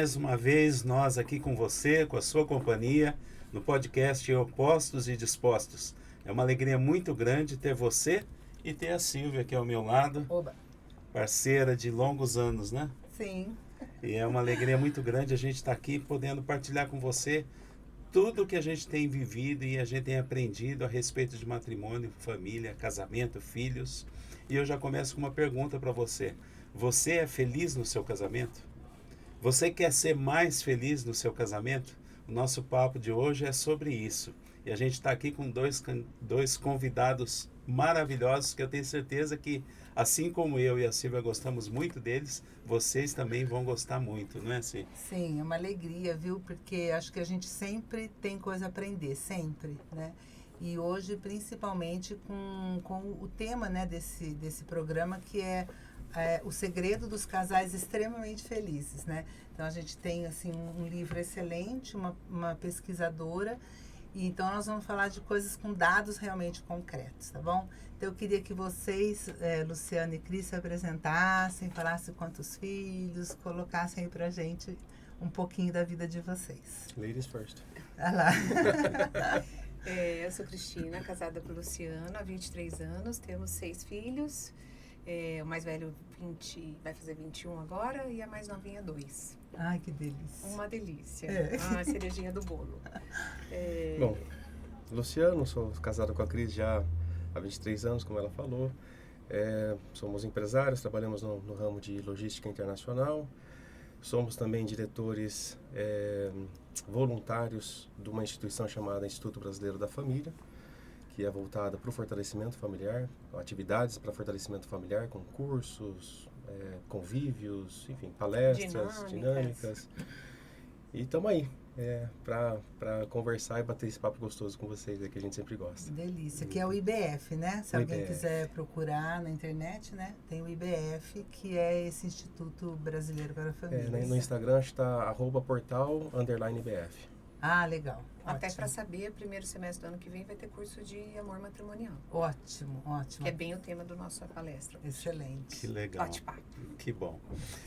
mais uma vez nós aqui com você, com a sua companhia, no podcast Opostos e Dispostos. É uma alegria muito grande ter você e ter a Silvia aqui ao meu lado. Oba. Parceira de longos anos, né? Sim. E é uma alegria muito grande a gente estar aqui podendo partilhar com você tudo o que a gente tem vivido e a gente tem aprendido a respeito de matrimônio, família, casamento, filhos. E eu já começo com uma pergunta para você. Você é feliz no seu casamento? Você quer ser mais feliz no seu casamento? O nosso papo de hoje é sobre isso. E a gente está aqui com dois convidados maravilhosos que eu tenho certeza que, assim como eu e a Silvia gostamos muito deles, vocês também vão gostar muito, não é assim? Sim, é uma alegria, viu? Porque acho que a gente sempre tem coisa a aprender, sempre, né? E hoje, principalmente, com o tema, né, desse programa, que é o segredo dos casais extremamente felizes, né? Então, a gente tem, assim, um livro excelente, uma pesquisadora, e então nós vamos falar de coisas com dados realmente concretos, tá bom? Então, eu queria que vocês, Luciana e Cris, se apresentassem, falassem quantos filhos, colocassem aí pra gente um pouquinho da vida de vocês. Ladies first. Olha lá. Eu sou Cristina, casada com o Luciano há 23 anos, temos 6 filhos, o mais velho vai fazer 21 agora e a mais novinha 2. Ai, que delícia. Uma delícia, É. a cerejinha do bolo. Bom, Luciano, sou casado com a Cris já há 23 anos, como ela falou. Somos empresários, trabalhamos no ramo de logística internacional. Somos também diretores voluntários de uma instituição chamada Instituto Brasileiro da Família, que é voltada para o fortalecimento familiar, atividades para fortalecimento familiar, com cursos, convívios, enfim, palestras, dinâmicas. E estamos aí para conversar e bater esse papo gostoso com vocês, que a gente sempre gosta. Delícia, que é o IBF, né? Se O alguém IBF. quiser procurar na internet, né? Tem o IBF, que é esse Instituto Brasileiro para a Família. No Instagram está @portal_IBF. Ah, legal. Até Ótimo. para saber, primeiro semestre do ano que vem vai ter curso de amor matrimonial, Ótimo, ótimo. que é bem o tema da nossa palestra. Excelente. Que legal. Bate-papo. Que bom.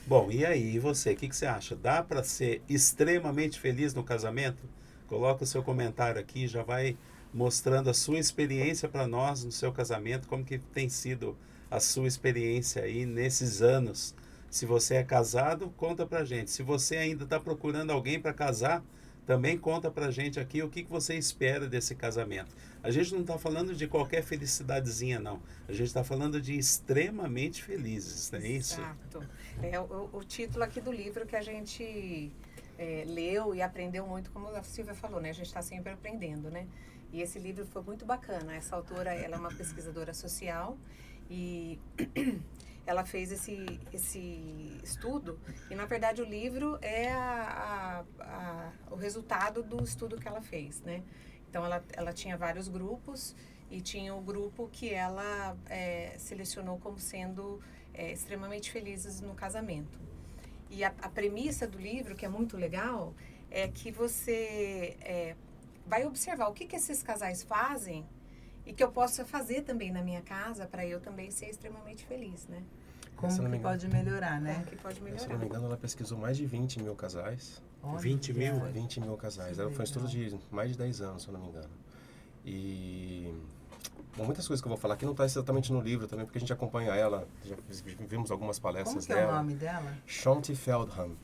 Bom, e aí, e você? O que você acha? Dá para ser extremamente feliz no casamento? Coloca o seu comentário aqui, já vai mostrando a sua experiência para nós no seu casamento, como que tem sido a sua experiência aí nesses anos. Se você é casado, conta pra gente. Se você ainda está procurando alguém para casar, também conta pra gente aqui o que você espera desse casamento. A gente não está falando de qualquer felicidadezinha, não. A gente está falando de extremamente felizes, não é isso? Exato. O título aqui do livro que a gente leu e aprendeu muito, como a Silvia falou, né? A gente está sempre aprendendo, né? E esse livro foi muito bacana. Essa autora, ela é uma pesquisadora social e ela fez esse estudo e, na verdade, o livro é o resultado do estudo que ela fez, né? Então, ela tinha vários grupos e tinha o grupo que ela selecionou como sendo extremamente felizes no casamento. E a premissa do livro, que é muito legal, é que você vai observar o que esses casais fazem e que eu possa fazer também na minha casa para eu também ser extremamente feliz, né? Como Se eu não que me engano- pode melhorar, né? Como que pode Se eu não melhorar. me engano, ela pesquisou mais de 20 mil casais. Olha, 20 mil? 20 mil casais. Que Foi um estudo legal. de mais de 10 anos, se eu não me engano. E bom, muitas coisas que eu vou falar aqui não está exatamente no livro também, porque a gente acompanha ela, já vimos algumas Como palestras que é dela. o nome dela? Shaunti Feldham.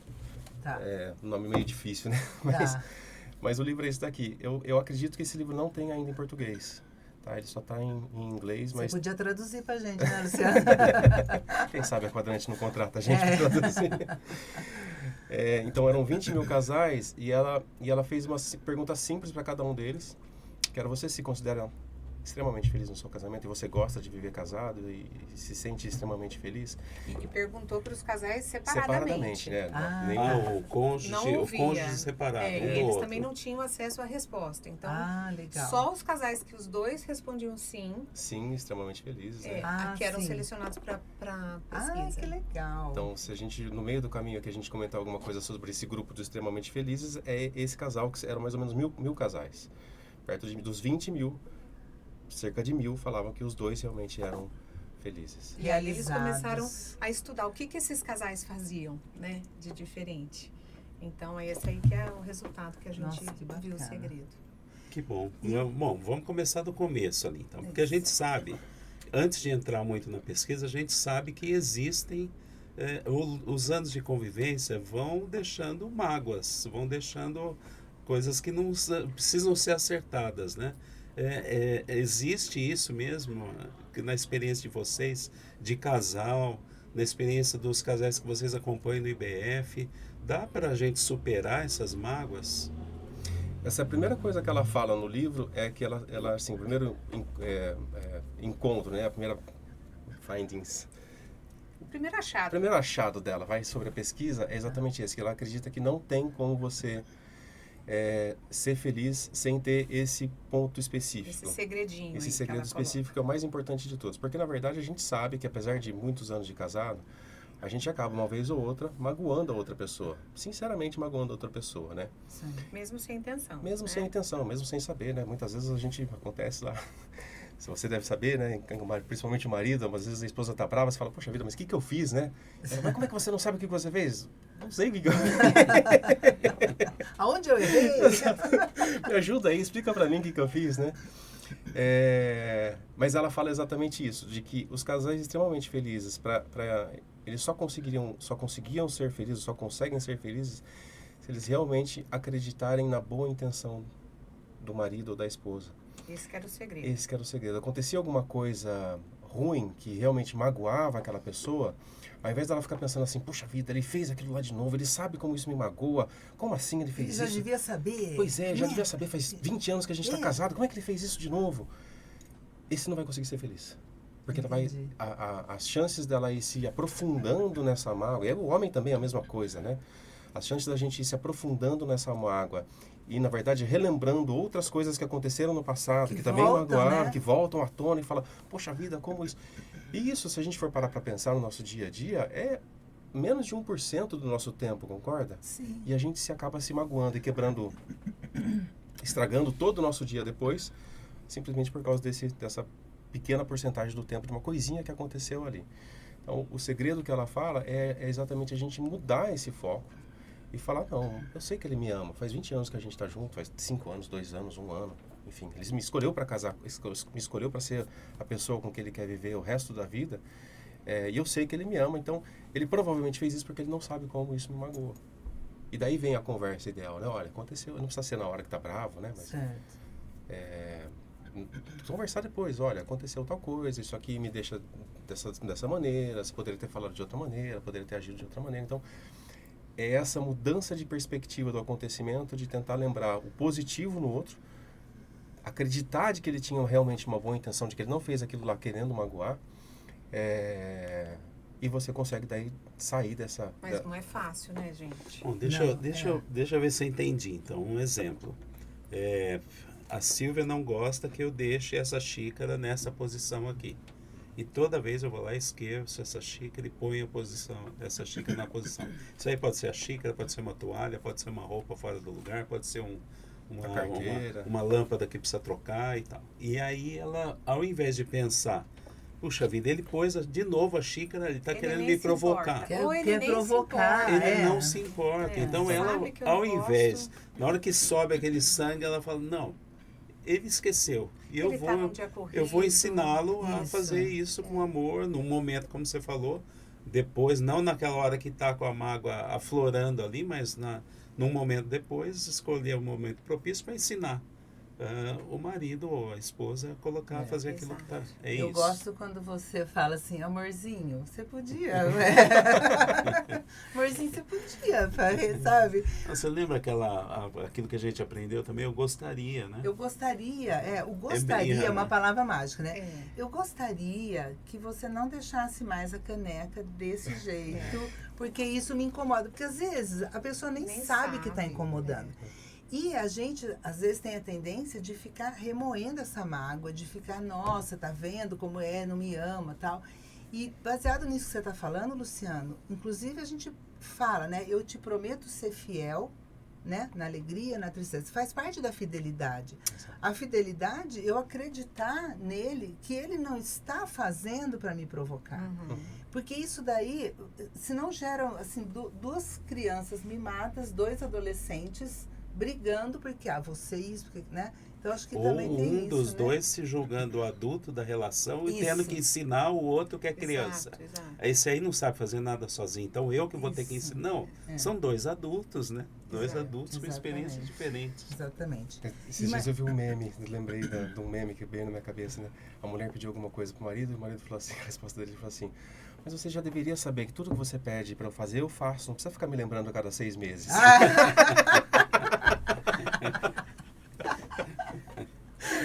Tá. Um nome meio difícil, né? Tá. Mas o livro é esse daqui. Eu acredito que esse livro não tem ainda em português. Tá? Ele só está em inglês, Você mas podia traduzir pra gente, né, Luciana? quem sabe a Quadrante não contrata a gente para traduzir. Então eram 20 mil casais e ela fez uma pergunta simples para cada um deles, que era: você se considera extremamente feliz no seu casamento e você gosta de viver casado e se sente extremamente feliz? E perguntou para os casais separadamente. Né? Ah. O cônjuge, Não o ouvia. cônjuge separado, E um do eles outro. também não tinham acesso à resposta. Então, Ah, legal. só os casais que os dois respondiam sim, Sim, extremamente felizes. Né? Ah, que eram sim. selecionados para Ah, pesquisa. que legal. Então, se a gente, no meio do caminho aqui, a gente comentar alguma coisa sobre esse grupo dos extremamente felizes, é esse casal, que eram mais ou menos mil casais. Perto dos 20 mil, cerca de 1.000 falavam que os dois realmente eram felizes. E aí eles Realizados. começaram a estudar o que esses casais faziam, né, de diferente. Então, é esse aí que é o resultado que a gente Nossa, que viu o bacana. segredo. Que bom. Bom, vamos começar do começo ali, então. Porque a gente sabe, antes de entrar muito na pesquisa, a gente sabe que existem, os anos de convivência vão deixando mágoas, vão deixando coisas que não precisam ser acertadas, né? Existe isso mesmo, que na experiência de vocês, de casal, na experiência dos casais que vocês acompanham no IBF, dá para a gente superar essas mágoas? Essa primeira coisa que ela fala no livro é que ela assim, o primeiro encontro, né, a primeira findings, O primeiro o achado. primeiro achado dela vai sobre a pesquisa é exatamente esse, que ela acredita que não tem como você ser feliz sem ter esse ponto específico. Esse segredinho. Esse aí que segredo ela específico é o mais importante de todos, porque na verdade a gente sabe que apesar de muitos anos de casado, a gente acaba uma vez ou outra magoando a outra pessoa, sinceramente magoando a outra pessoa, né? Sim. colocou. Mesmo sem intenção. Mesmo né? sem intenção, mesmo sem saber, né? Muitas vezes a gente acontece lá, se você deve saber, né? Principalmente o marido, às vezes a esposa tá brava, você fala, poxa vida, mas o que eu fiz, né? Mas como é que você não sabe o que você fez? Não sei o que eu fiz. Aonde eu errei? Me ajuda aí, explica pra mim o que eu fiz, né? Mas ela fala exatamente isso, de que os casais extremamente felizes, eles só conseguiam ser felizes, só conseguem ser felizes se eles realmente acreditarem na boa intenção do marido ou da esposa. Esse que era o segredo. Esse que era o segredo. Acontecia alguma coisa ruim que realmente magoava aquela pessoa, ao invés dela ficar pensando assim, puxa vida, ele fez aquilo lá de novo, ele sabe como isso me magoa, como assim ele fez Ele já isso? devia saber. Pois é, já né? devia saber, faz 20 anos que a gente está casado, como é que ele fez isso de novo? Esse não vai conseguir ser feliz. Porque ela vai, Entendi. as chances dela ir se aprofundando nessa mágoa, e o homem também é a mesma coisa, né? As chances da gente ir se aprofundando nessa mágoa e, na verdade, relembrando outras coisas que aconteceram no passado, que também voltam, magoaram, né? que voltam à tona e falam, poxa vida, como isso? E isso, se a gente for parar para pensar no nosso dia a dia, é menos de 1% do nosso tempo, concorda? Sim. E a gente se acaba se magoando e quebrando, estragando todo o nosso dia depois, simplesmente por causa dessa pequena porcentagem do tempo de uma coisinha que aconteceu ali. Então, o segredo que ela fala é exatamente a gente mudar esse foco e falar, não, eu sei que ele me ama, faz 20 anos que a gente está junto, faz 5 anos, 2 anos, 1 ano, enfim, ele me escolheu para casar, me escolheu para ser a pessoa com quem ele quer viver o resto da vida, e eu sei que ele me ama, então ele provavelmente fez isso porque ele não sabe como isso me magoa. E daí vem a conversa ideal, né? Olha, aconteceu, não precisa ser na hora que tá bravo, né? Mas, Certo. conversar depois, olha, aconteceu tal coisa, isso aqui me deixa dessa maneira, você poderia ter falado de outra maneira, poderia ter agido de outra maneira, então é essa mudança de perspectiva do acontecimento, de tentar lembrar o positivo no outro, acreditar de que ele tinha realmente uma boa intenção, de que ele não fez aquilo lá querendo magoar, e você consegue daí sair dessa... Mas não é fácil, né, gente? Bom, Não, deixa eu ver se eu entendi. Então, um exemplo. A Silvia não gosta que eu deixe essa xícara nessa posição aqui. E toda vez eu vou lá, esqueço essa xícara e ponho essa xícara na posição. Isso aí pode ser a xícara, pode ser uma toalha, pode ser uma roupa fora do lugar, pode ser Uma carteira. uma lâmpada que precisa trocar e tal. E aí ela, ao invés de pensar, puxa vida, ele pôs de novo a xícara, ele está Ele querendo nem me se provocar. importa. Ou ele Quer nem se provocar. importa. Ele não se importa. Então sabe ela, que eu ao não invés, gosto. na hora que sobe aquele sangue, ela fala, não, ele esqueceu. E Ele tá num dia eu vou corrido. ensiná-lo a Isso. fazer isso com amor, num momento, como você falou, depois, não naquela hora que está com a mágoa aflorando ali, mas num momento depois, escolher um momento propício para ensinar o marido ou a esposa a colocar, a fazer aquilo que está. É Eu isso. gosto quando você fala assim, amorzinho, você podia, amorzinho, você podia, sabe? Você lembra aquilo que a gente aprendeu também? Eu gostaria, né? Eu gostaria, o bem, gostaria é uma né? palavra mágica, né? É. Eu gostaria que você não deixasse mais a caneca desse jeito, porque isso me incomoda. Porque às vezes a pessoa nem sabe que está sabe, incomodando. E a gente, às vezes, tem a tendência de ficar remoendo essa mágoa, de ficar, nossa, tá vendo como não me ama, tal. E baseado nisso que você está falando, Luciano, inclusive a gente fala, né? Eu te prometo ser fiel, né? Na alegria, na tristeza. Faz parte da fidelidade. A fidelidade, eu acreditar nele, que ele não está fazendo para me provocar. Porque isso daí, se não geram, assim, duas crianças mimadas, 2 adolescentes brigando porque, você isso, porque, né? Então, acho que Ou também tem um isso, dos né? dois se julgando o adulto da relação e Isso. tendo que ensinar o outro que é criança. Exato. Esse aí não sabe fazer nada sozinho. Então eu que vou ter que Isso. ensinar. Não, são 2 adultos, né? 2 Exato. adultos com Exatamente. experiências diferentes. Exatamente. Esses dias eu vi um meme, eu lembrei de um meme que veio na minha cabeça, né? A mulher pediu alguma coisa pro marido e o marido falou assim, a resposta dele falou assim: mas você já deveria saber que tudo que você pede para eu fazer, eu faço. Não precisa ficar me lembrando a cada 6 meses.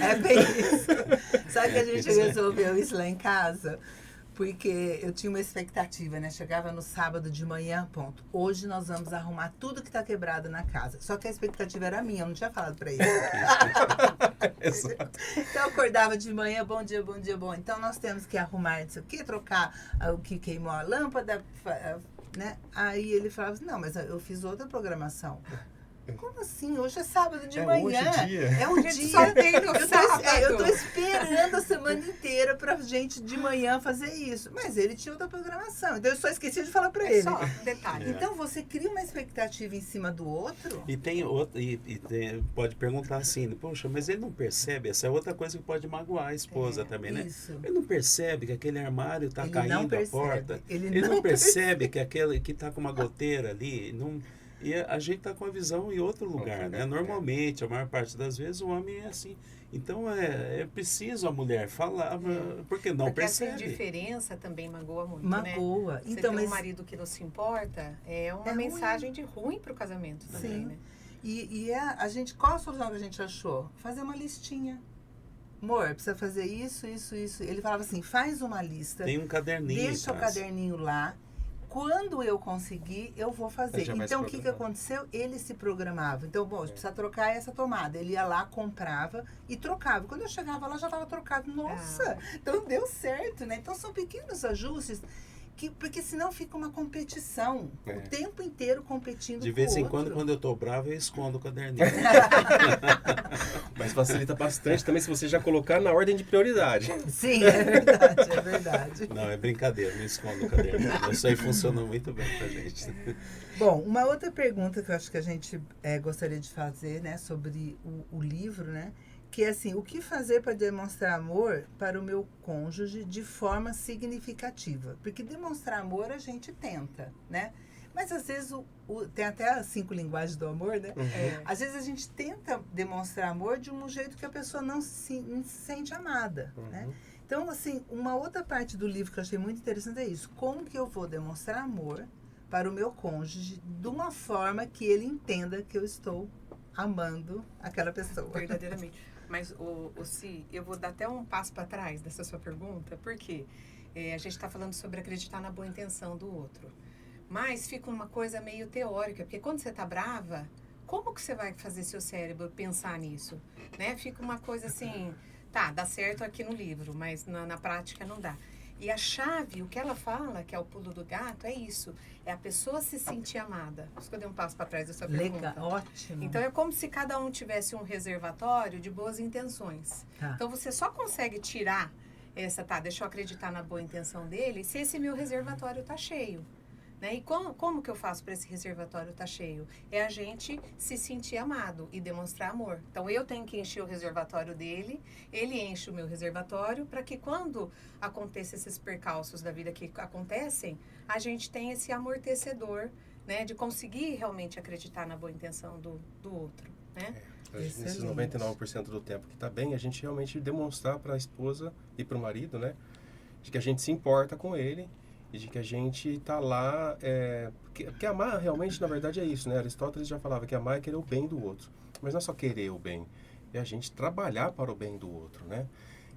É bem isso. Sabe que a gente resolveu isso lá em casa? Porque eu tinha uma expectativa, né? Chegava no sábado de manhã, ponto. Hoje nós vamos arrumar tudo que tá quebrado na casa. Só que a expectativa era minha, eu não tinha falado pra ele. Exato. Então eu acordava de manhã, bom dia, bom dia, bom. Então nós temos que arrumar isso aqui, trocar o que queimou a lâmpada, né? Aí ele falava assim, não, mas eu fiz outra programação. Como assim? Hoje é sábado de manhã. Hoje dia. É um Gente, dia. só tem no sábado. Eu tô esperando a semana inteira pra gente de manhã fazer isso. Mas ele tinha outra programação. Então eu só esqueci de falar pra ele. Só, detalhe. Então você cria uma expectativa em cima do outro. E tem outro, pode perguntar assim, poxa, mas ele não percebe? Essa é outra coisa que pode magoar a esposa também, né? Isso. Ele não percebe que aquele armário está Ele caindo não a percebe. porta. Ele não não percebe que aquele que está com uma goteira ali. Não, e a gente está com a visão em outro lugar, né? Normalmente, a maior parte das vezes, o homem é assim. Então, é preciso a mulher falar, porque não Porque percebe. essa indiferença também magoa muito, Magoa. né? Você Então, ter um mas marido que não se importa é uma É mensagem de ruim pro casamento também, Sim. né? E a gente, qual a solução que a gente achou? Fazer uma listinha. Amor, precisa fazer isso, isso, isso. Ele falava assim, faz uma lista. Tem um caderninho. Deixa em o casa. caderninho lá. Quando eu conseguir, eu vou fazer. Já vai Então, se o que programar. aconteceu? Ele se programava. Então, bom, precisa trocar essa tomada. Ele ia lá, comprava e trocava. Quando eu chegava lá, já estava trocado. Nossa! Então, deu certo, né? Então, são pequenos ajustes, porque senão fica uma competição. É. O tempo inteiro competindo De com vez o em outro. quando eu tô bravo, eu escondo o caderninho. Mas facilita bastante também se você já colocar na ordem de prioridade. Sim, é verdade, é verdade. Não, é brincadeira, não escondo o caderninho. Isso aí funciona muito bem pra gente. Bom, uma outra pergunta que eu acho que a gente gostaria de fazer, né, sobre o livro, né, que é assim, o que fazer para demonstrar amor para o meu cônjuge de forma significativa? Porque demonstrar amor a gente tenta, né? Mas às vezes tem até as 5 linguagens do amor, né? Às vezes a gente tenta demonstrar amor de um jeito que a pessoa não se sente amada, né? Então, assim, uma outra parte do livro que eu achei muito interessante é isso. Como que eu vou demonstrar amor para o meu cônjuge de uma forma que ele entenda que eu estou amando aquela pessoa? Verdadeiramente. Mas, Si, eu vou dar até um passo para trás dessa sua pergunta, porque a gente está falando sobre acreditar na boa intenção do outro. Mas fica uma coisa meio teórica, porque quando você está brava, como que você vai fazer seu cérebro pensar nisso? Né? Fica uma coisa assim, tá, dá certo aqui no livro, mas na prática não dá. E a chave, o que ela fala, que é o pulo do gato, é isso. É a pessoa se sentir amada. Por isso que eu dei um passo para trás dessa pergunta. Legal, ótimo. Então, é como se cada um tivesse um reservatório de boas intenções. Tá. Então, você só consegue tirar deixa eu acreditar na boa intenção dele, se esse meu reservatório está cheio. Né? E como que eu faço para esse reservatório estar cheio? É a gente se sentir amado e demonstrar amor. Então, eu tenho que encher o reservatório dele, ele enche o meu reservatório, para que quando aconteçam esses percalços da vida que acontecem, a gente tenha esse amortecedor, né? De conseguir realmente acreditar na boa intenção do outro. Né? Nesses 99% do tempo que está bem, a gente realmente demonstrar para a esposa e para o marido, né? De que a gente se importa com ele, e de que a gente está lá, porque amar realmente, na verdade, é isso, né? Aristóteles já falava que amar é querer o bem do outro. Mas não é só querer o bem, é a gente trabalhar para o bem do outro, né?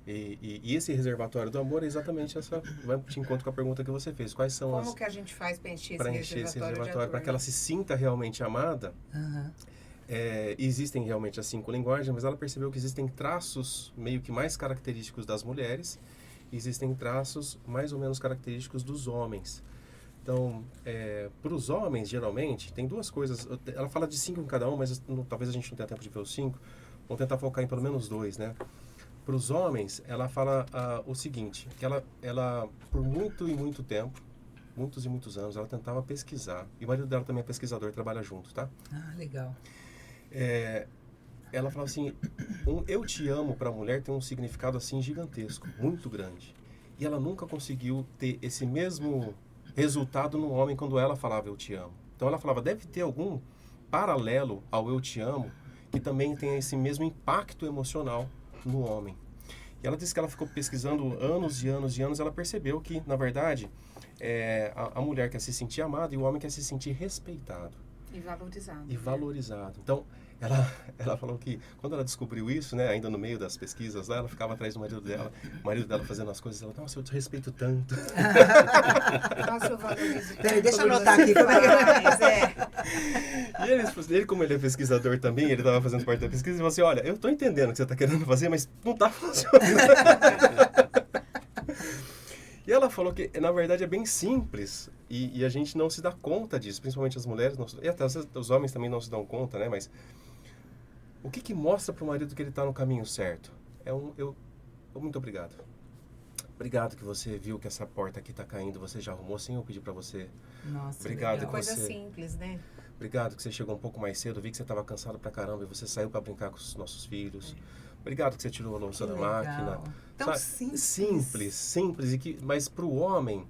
E esse reservatório do amor é exatamente essa, vai de encontro com a pergunta que você fez. Quais são Como que a gente faz para encher esse reservatório de amor? para que ela se sinta realmente amada? Existem realmente as 5 linguagens, mas ela percebeu que existem traços meio que mais característicos das mulheres, existem traços mais ou menos característicos dos homens. Então, para os homens, geralmente, tem duas coisas. Ela fala de 5 em cada um, mas talvez a gente não tenha tempo de ver os 5. Vamos tentar focar em pelo menos 2, né? Para os homens, ela fala o seguinte, que ela, por muito e muito tempo, muitos e muitos anos, ela tentava pesquisar. E o marido dela também é pesquisador, trabalha junto, tá? Ah, legal. Ela fala assim, eu te amo para a mulher tem um significado assim gigantesco, muito grande. E ela nunca conseguiu ter esse mesmo resultado no homem quando ela falava eu te amo. Então ela falava, deve ter algum paralelo ao eu te amo que também tenha esse mesmo impacto emocional no homem. E ela disse que ela ficou pesquisando anos e anos e anos, ela percebeu que, na verdade, a mulher quer se sentir amada e o homem quer se sentir respeitado. E valorizado. E valorizado. Então, ela falou que quando ela descobriu isso, né, ainda no meio das pesquisas lá, ela ficava atrás do marido dela, o marido dela fazendo as coisas, ela, nossa, eu te respeito tanto. Nossa, eu valorizo. Peraí, deixa eu anotar aqui. Como é que E ele, como ele é pesquisador também, ele estava fazendo parte da pesquisa, ele falou assim, olha, eu estou entendendo o que você está querendo fazer, mas não está funcionando. E ela falou que, na verdade, é bem simples e a gente não se dá conta disso, principalmente as mulheres, e até os homens também não se dão conta, né? Mas o que mostra para o marido que ele está no caminho certo? Muito obrigado. Obrigado que você viu que essa porta aqui está caindo, você já arrumou sem eu pedir para você. Nossa, obrigado legal. que Coisa você... simples, né? Obrigado que você chegou um pouco mais cedo, vi que você estava cansado pra caramba e você saiu para brincar com os nossos filhos. Obrigado que você tirou a louça da máquina. Tão simples. Simples. Mas para o homem,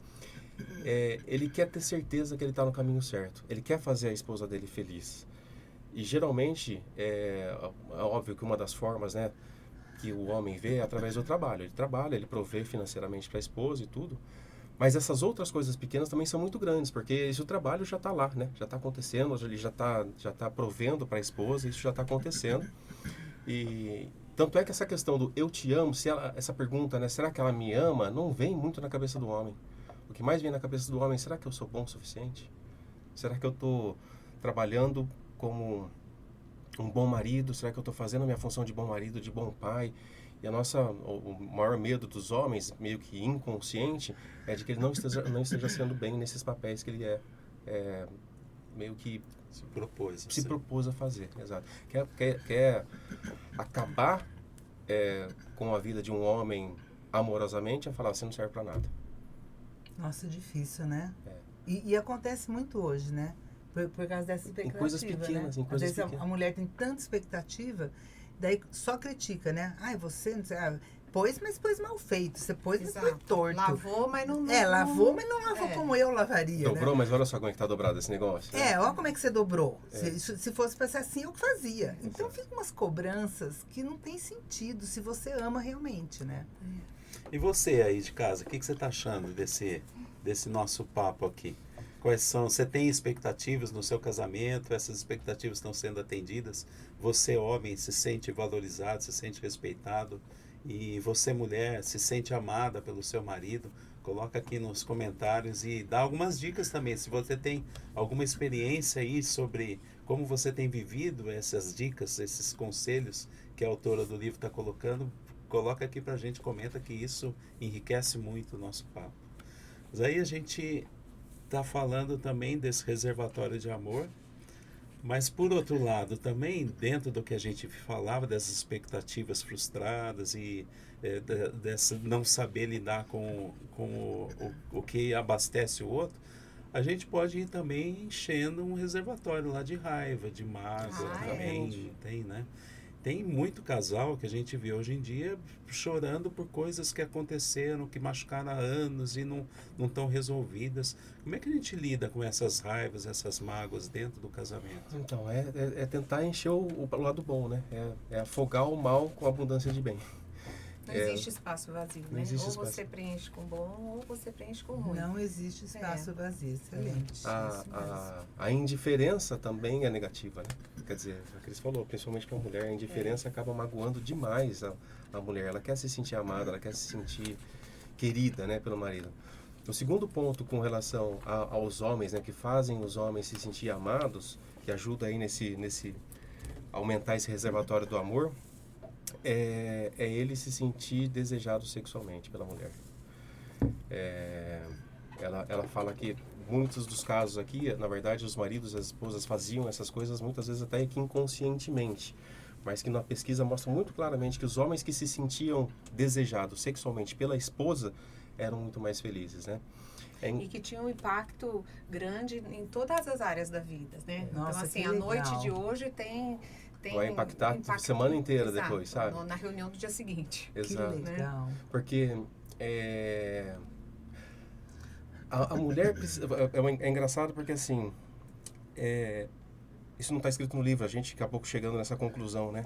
ele quer ter certeza que ele está no caminho certo. Ele quer fazer a esposa dele feliz. E geralmente, é óbvio que uma das formas, né, que o homem vê é através do trabalho. Ele trabalha, ele provê financeiramente para a esposa e tudo. Mas essas outras coisas pequenas também são muito grandes, porque esse trabalho já está lá, né? Já está acontecendo, ele já tá provendo para a esposa, isso já está acontecendo. E tanto é que essa questão do eu te amo, essa pergunta, né? Será que ela me ama? Não vem muito na cabeça do homem. O que mais vem na cabeça do homem, será que eu sou bom o suficiente? Será que eu estou trabalhando como um bom marido? Será que eu estou fazendo a minha função de bom marido, de bom pai? E o maior medo dos homens, meio que inconsciente, é de que ele não esteja sendo bem nesses papéis que ele meio que se propôs a fazer. Exato. Quer acabar com a vida de um homem amorosamente, a falar, você não serve para nada. Nossa, difícil, né? E acontece muito hoje, né? Por causa dessa expectativa, em coisas pequenas, né? Às vezes a mulher tem tanta expectativa, daí só critica, né? Ai, você não sei, pôs mal feito. Você pôs, mas foi torto. Lavou, mas não... lavou, mas não lavou como eu lavaria, Dobrou, né? mas olha só como é que tá dobrado esse negócio. Olha como é que você dobrou. Se fosse pra ser assim, eu que fazia. Então ficam umas cobranças que não tem sentido se você ama realmente, né? E você aí de casa, o que você tá achando desse nosso papo aqui? Quais são? Você tem expectativas no seu casamento? Essas expectativas estão sendo atendidas? Você, homem, se sente valorizado, se sente respeitado? E você, mulher, se sente amada pelo seu marido? Coloca aqui nos comentários e dá algumas dicas também. Se você tem alguma experiência aí sobre como você tem vivido essas dicas, esses conselhos que a autora do livro está colocando, coloca aqui pra gente, comenta que isso enriquece muito o nosso papo. Mas aí a gente está falando também desse reservatório de amor, mas por outro lado também, dentro do que a gente falava, dessas expectativas frustradas e dessa não saber lidar com o que abastece o outro, a gente pode ir também enchendo um reservatório lá de raiva, de mágoa também, tem, né? Tem muito casal que a gente vê hoje em dia chorando por coisas que aconteceram, que machucaram há anos e não estão resolvidas. Como é que a gente lida com essas raivas, essas mágoas dentro do casamento? Então, é tentar encher o lado bom, né? É afogar o mal com abundância de bem. Não existe espaço vazio, né? Existe ou espaço. Você preenche com bom, ou você preenche com ruim. Não existe espaço vazio, excelente. A indiferença também é negativa, né? Quer dizer, é o que eles falou, principalmente para a mulher, a indiferença acaba magoando demais a mulher. Ela quer se sentir amada, ela quer se sentir querida, né, pelo marido. O segundo ponto com relação aos homens, né, que fazem os homens se sentir amados, que ajuda aí nesse aumentar esse reservatório do amor, é ele se sentir desejado sexualmente pela mulher. Ela fala que muitos dos casos aqui, na verdade, os maridos e as esposas faziam essas coisas muitas vezes até que inconscientemente, mas que na pesquisa mostra muito claramente que os homens que se sentiam desejados sexualmente pela esposa eram muito mais felizes, né? E que tinha um impacto grande em todas as áreas da vida, né? Nossa, então, assim, que a legal. noite de hoje tem vai impactar a semana inteira depois, sabe? Na reunião do dia seguinte. Exato. Que legal. Porque a mulher precisa, é engraçado porque assim, isso não está escrito no livro, a gente acabou chegando nessa conclusão, né?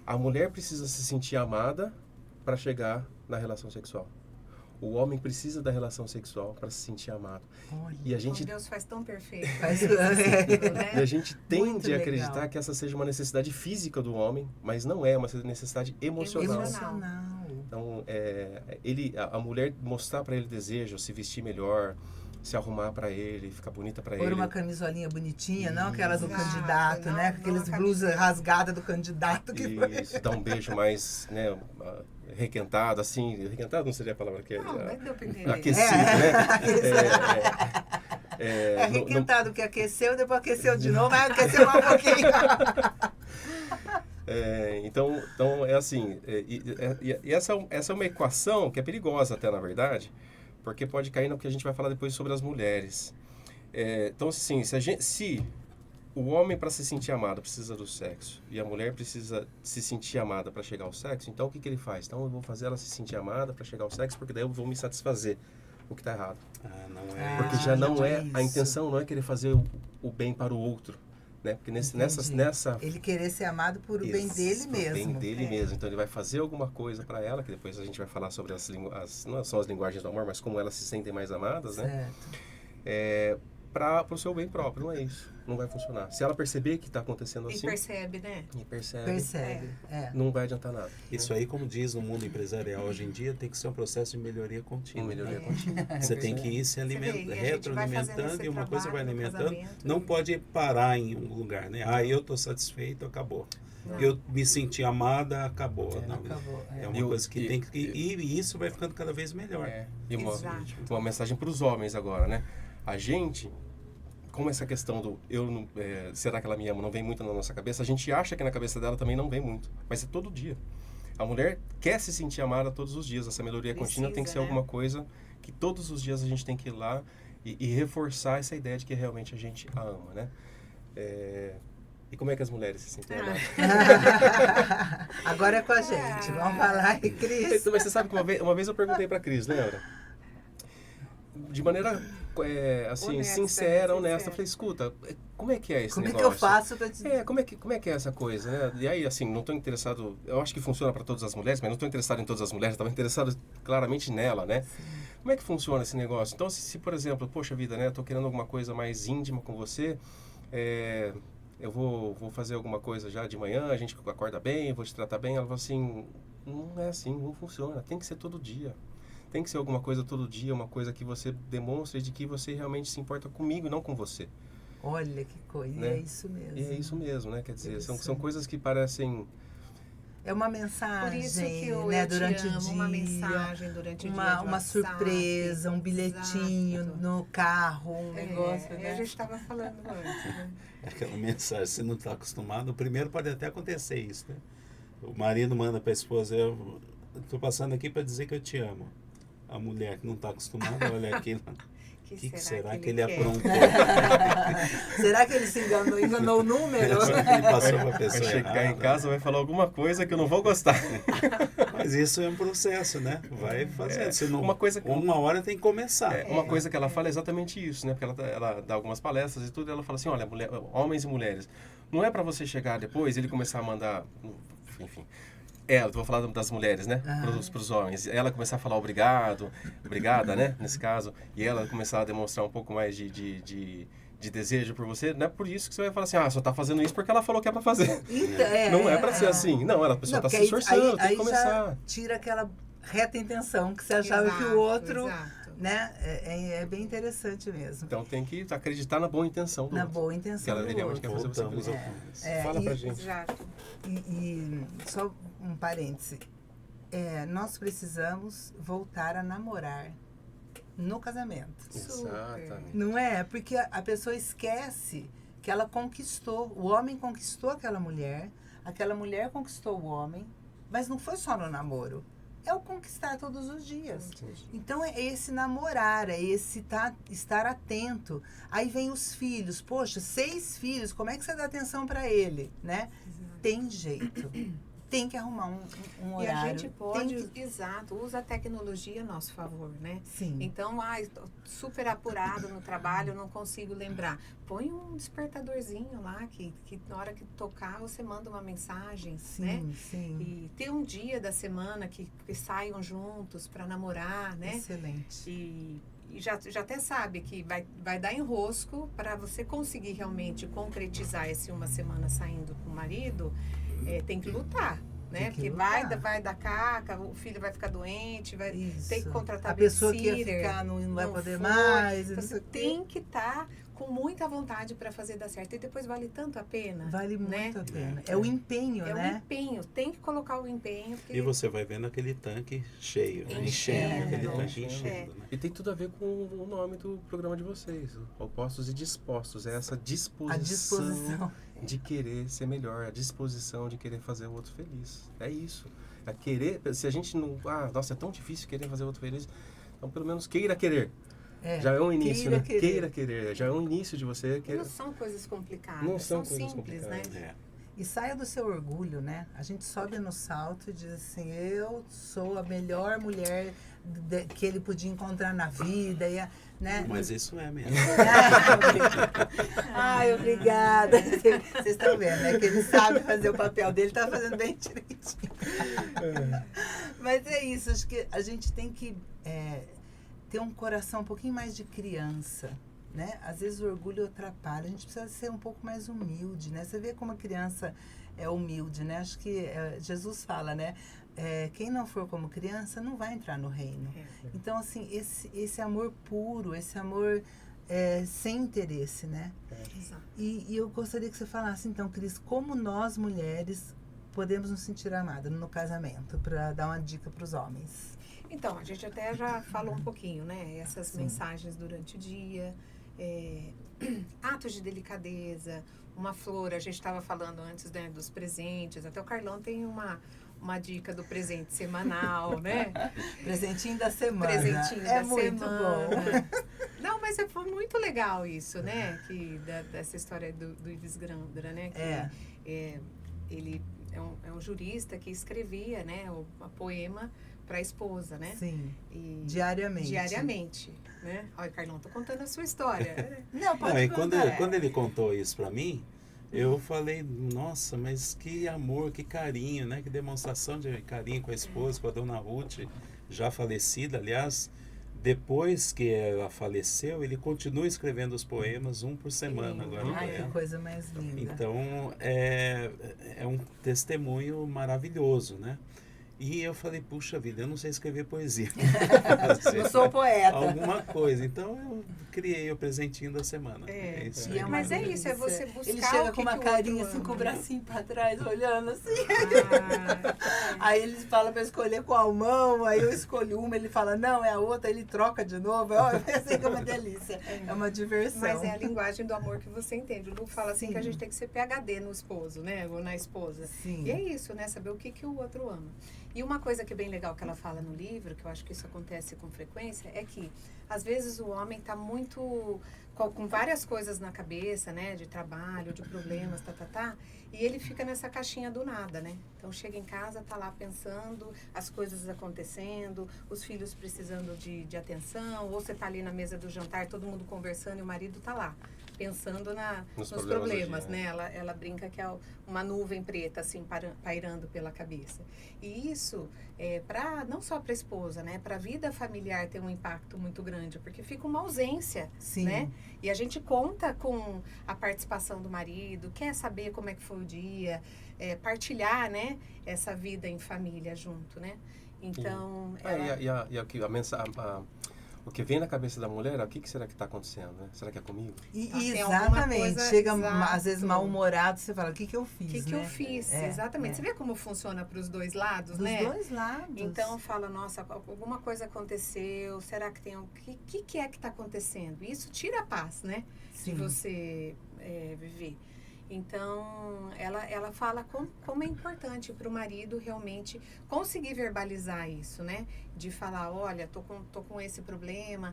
A mulher precisa se sentir amada para chegar na relação sexual. O homem precisa da relação sexual para se sentir amado. Olha, E a gente Como Deus faz tão perfeito. E a gente tende Muito a legal. acreditar que essa seja uma necessidade física do homem, mas não é uma necessidade emocional. Emocional. Então, a mulher mostrar para ele desejo, se vestir melhor, se arrumar para ele, ficar bonita para Pôr ele. uma camisolinha bonitinha, não aquelas do Exato, candidato, né? não Aqueles a blusas camisa. rasgadas do candidato que foi. Isso, dar um beijo mais, né, requentado, assim. Requentado não seria a palavra que Não, mas deu pra entender. aquecido, né? É requentado, que aqueceu, depois aqueceu de novo, aí aqueceu mais um pouquinho. Então é assim, e essa é uma equação que é perigosa até, na verdade, porque pode cair no que a gente vai falar depois sobre as mulheres. Então, assim, se o homem, para se sentir amado, precisa do sexo, e a mulher precisa se sentir amada para chegar ao sexo, então o que ele faz? Então eu vou fazer ela se sentir amada para chegar ao sexo, porque daí eu vou me satisfazer, o que está errado. Não é. Porque já não é, a isso. intenção não é querer fazer o bem para o outro, né? Porque nessa Ele querer ser amado por o bem dele Isso, mesmo. bem dele mesmo. Então ele vai fazer alguma coisa para ela, que depois a gente vai falar sobre não são as linguagens do amor, mas como elas se sentem mais amadas, né? Certo. Para o seu bem próprio, não é isso. Não vai funcionar. Se ela perceber que está acontecendo E assim, percebe, né? Percebe. não vai adiantar nada. Isso aí, como diz no mundo empresarial hoje em dia, tem que ser um processo de melhoria contínua. Você tem que ir se Você vê, alimentando, e a gente vai fazendo retroalimentando, esse e uma coisa vai trabalho no alimentando. casamento. Não pode parar em um lugar, né? Eu estou satisfeito, acabou. Não. Eu me senti amada, acabou. Não, Acabou. é uma coisa que tem que... E isso vai ficando cada vez melhor. E Exato. uma mensagem para os homens agora, né? A gente, como essa questão do será que ela me ama não vem muito na nossa cabeça, a gente acha que na cabeça dela também não vem muito, mas é todo dia. A mulher quer se sentir amada todos os dias. Essa melhoria contínua tem que ser alguma coisa que todos os dias a gente tem que ir lá e reforçar essa ideia de que realmente a gente a ama, né? E como é que as mulheres se sentem amadas? Agora é com a gente. Vamos falar aí, Cris. Mas você sabe que uma vez eu perguntei para a Cris, lembra? De maneira assim, Honesta, sincera, né? honesta. Eu falei, escuta, como é que é esse Como é negócio? que eu faço para te... Como é que é essa coisa, né? E aí, assim, não estou interessado... Eu acho que funciona para todas as mulheres, mas não estou interessado em todas as mulheres. Estava interessado claramente nela, né? Sim. Como é que funciona esse negócio? Então, se por exemplo, poxa vida, né? Estou querendo alguma coisa mais íntima com você, eu vou fazer alguma coisa já de manhã, a gente acorda bem, vou te tratar bem. Ela falou assim, não é assim, não funciona. Tem que ser todo dia. Tem que ser alguma coisa todo dia, uma coisa que você demonstre de que você realmente se importa comigo e não com você. Olha que coisa, né? é isso mesmo. E é isso mesmo, né? Quer dizer, são coisas que parecem... É uma mensagem, Por isso que né? Durante o dia. uma mensagem durante o dia. Uma surpresa, um bilhetinho no carro, um negócio, né? A gente estava falando antes, né? Aquela mensagem, se não está acostumado, o primeiro pode até acontecer isso, né? O marido manda para a esposa, eu estou passando aqui para dizer que eu te amo. A mulher que não está acostumada, olha aquilo. O que será que ele aprontou? Será que ele se enganou o número? Ele passou para a pessoa vai chegar errada. em casa, vai falar alguma coisa que eu não vou gostar. Mas isso é um processo, né? Vai fazendo. Senão, uma hora tem que começar. Uma coisa que ela fala é exatamente isso, né? Porque ela dá algumas palestras e tudo, e ela fala assim, olha, homens e mulheres, não é para você chegar depois e ele começar a mandar, enfim... eu vou falar das mulheres, né? Para os homens. Ela começar a falar obrigada, né? Nesse caso. E ela começar a demonstrar um pouco mais de desejo por você. Não é por isso que você vai falar assim, só tá fazendo isso porque ela falou que é para fazer. Então, não é para ser assim. Não, a pessoa tá se esforçando, tem que começar. Já tira aquela reta intenção que você achava que o outro... Né? É bem interessante mesmo. Então tem que acreditar na boa intenção do outro. Na boa intenção do outro. Quer fazer você feliz. Fala pra gente. E só um parêntese. Nós precisamos voltar a namorar. no casamento. Exatamente. Não é? Porque a pessoa esquece que ela conquistou. O homem conquistou aquela mulher conquistou o homem, mas não foi só no namoro. É o conquistar todos os dias. Sim. Então, é esse namorar, é esse estar atento. Aí vem os filhos. Poxa, 6 filhos, como é que você dá atenção para ele, né? Tem jeito. Tem que arrumar um horário. E a gente pode, que... exato, usa a tecnologia a nosso favor, né? Sim. Então, estou super apurado no trabalho, não consigo lembrar. Põe um despertadorzinho lá, que na hora que tocar, você manda uma mensagem, né? Sim. E ter um dia da semana que saiam juntos para namorar, né? Excelente. E já até sabe que vai dar enrosco para você conseguir realmente concretizar esse uma semana saindo com o marido. Tem que lutar, né? Porque vai dar caca, o filho vai ficar doente, vai ter que contratar a pessoa que ia babysitter, ficar não vai poder foi. mais. Então, você tem que estar com muita vontade para fazer dar certo. E depois vale tanto a pena. Vale né? muito a pena. É o empenho, né? É o empenho. Tem que colocar o empenho. E você vai vendo aquele tanque cheio, enchendo, aquele tanque enchendo. Né? E tem tudo a ver com o nome do programa de vocês, Opostos e Dispostos. É essa disposição de querer ser melhor, a disposição de querer fazer o outro feliz. É isso. É querer, se a gente não... nossa, é tão difícil querer fazer o outro feliz. Então, pelo menos queira querer. Já é um início, né? Queira querer. Já é um início de você querer. Não são coisas complicadas. Não são coisas simples, complicadas. né? E saia do seu orgulho, né? A gente sobe no salto e diz assim, eu sou a melhor mulher que ele podia encontrar na vida, né? Mas isso é mesmo. Ai, obrigada. Vocês estão vendo, né? Que ele sabe fazer o papel dele, tá fazendo bem direitinho. Mas é isso, acho que a gente tem que ter um coração um pouquinho mais de criança, né? Às vezes o orgulho atrapalha, a gente precisa ser um pouco mais humilde, né? Você vê como a criança é humilde, né? Acho que Jesus fala, né? Quem não for como criança não vai entrar no reino. Então, assim, esse amor puro, esse amor sem interesse, né? Exato. E eu gostaria que você falasse, então, Cris, como nós, mulheres, podemos nos sentir amadas no casamento, para dar uma dica para os homens. Então, a gente até já falou um pouquinho, né? Essas mensagens durante o dia, atos de delicadeza, uma flor, a gente estava falando antes, né, dos presentes, até o Carlão tem uma dica do presente semanal, né? Presentinho da semana. Presentinho da muito semana. bom. Não, mas foi muito legal isso, né? Dessa história do Ives Grandra, né? Ele é um jurista que escrevia, né, o poema para a esposa, né? Sim. E diariamente. Né? Olha, Carlão, tô contando a sua história. Não, pode contar. Quando ele contou isso para mim, eu falei, nossa, mas que amor, que carinho, né? Que demonstração de carinho com a esposa, com a dona Ruth, já falecida, aliás. Depois que ela faleceu, ele continua escrevendo os poemas, um por semana agora. Ai, que coisa mais linda. Então, é um testemunho maravilhoso, né? E eu falei, puxa vida, eu não sei escrever poesia. Eu sou poeta. Alguma coisa. Então, eu criei o presentinho da semana. Isso aí. Mas é isso, é você buscar. Ele chega com uma carinha assim, com o bracinho pra trás, olhando assim. Aí eles falam pra escolher qual mão, aí eu escolho uma, ele fala, não, é a outra, ele troca de novo. Eu pensei que é uma delícia. É uma diversão. Mas é a linguagem do amor que você entende. O Lu fala assim que a gente tem que ser PhD no esposo, né? Ou na esposa. Sim. E é isso, né? Saber o que o outro ama. E uma coisa que é bem legal que ela fala no livro, que eu acho que isso acontece com frequência, é que às vezes o homem está muito com várias coisas na cabeça, né, de trabalho, de problemas, e ele fica nessa caixinha do nada, né? Então chega em casa, tá lá pensando, as coisas acontecendo, os filhos precisando de atenção, ou você tá ali na mesa do jantar, todo mundo conversando e o marido tá lá pensando nos problemas, né? Ela brinca que é uma nuvem preta, assim, pairando pela cabeça. E isso, não só para a esposa, né? Para a vida familiar tem um impacto muito grande, porque fica uma ausência, né? E a gente conta com a participação do marido, quer saber como é que foi o dia, partilhar, né? Essa vida em família junto, né? Então... que vem na cabeça da mulher é o que será que está acontecendo, né? Será que é comigo? Tem alguma Exatamente. coisa- Chega exato. às vezes mal-humorado, você fala, o que eu O fiz, que né? eu fiz? É, Exatamente. é. Você vê como funciona para os dois lados, Dos né? dois lados. Então fala, nossa, alguma coisa aconteceu, será que tem... O que é que está acontecendo? Isso tira a paz, né? Sim. De você viver. Então, ela fala como é importante para o marido realmente conseguir verbalizar isso, né? De falar, olha, tô com esse problema,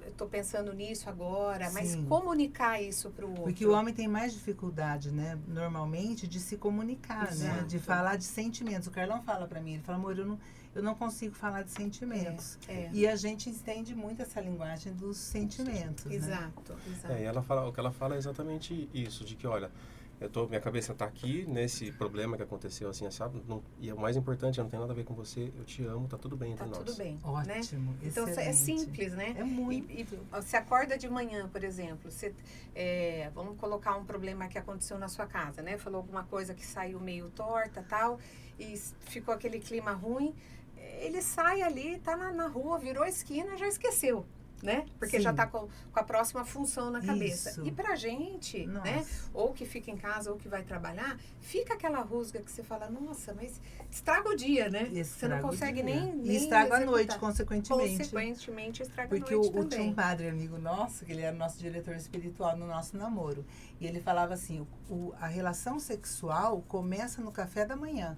estou pensando nisso agora, mas Sim. comunicar isso para o outro. Porque o homem tem mais dificuldade, né, normalmente, de se comunicar, né? Exato. De falar de sentimentos. O Carlão fala pra mim, ele fala, amor, eu não consigo falar de sentimentos. E a gente entende muito essa linguagem dos sentimentos, né? Exato. E o que ela fala é exatamente isso, de que, olha, minha cabeça está aqui nesse problema que aconteceu assim, sabe? E o mais importante, não tem nada a ver com você, eu te amo, tá tudo bem entre Tá nós. tudo bem. Né? Ótimo, Então é excelente. simples, né? É muito. E você acorda de manhã, por exemplo, vamos colocar um problema que aconteceu na sua casa, né? Falou alguma coisa que saiu meio torta, tal, e ficou aquele clima ruim. Ele sai ali, tá na rua, virou a esquina, já esqueceu, né? Porque Sim. já tá com a próxima função na cabeça. Isso. E pra gente, né? Nossa. Ou que fica em casa ou que vai trabalhar, fica aquela rusga que você fala, nossa, mas estraga o dia, né? Você não Estraga o consegue dia. nem E estraga a executar. noite, consequentemente. Consequentemente, estraga Porque a noite tinha também. um padre amigo nosso, que ele era nosso diretor espiritual no nosso namoro. E ele falava assim, a relação sexual começa no café da manhã.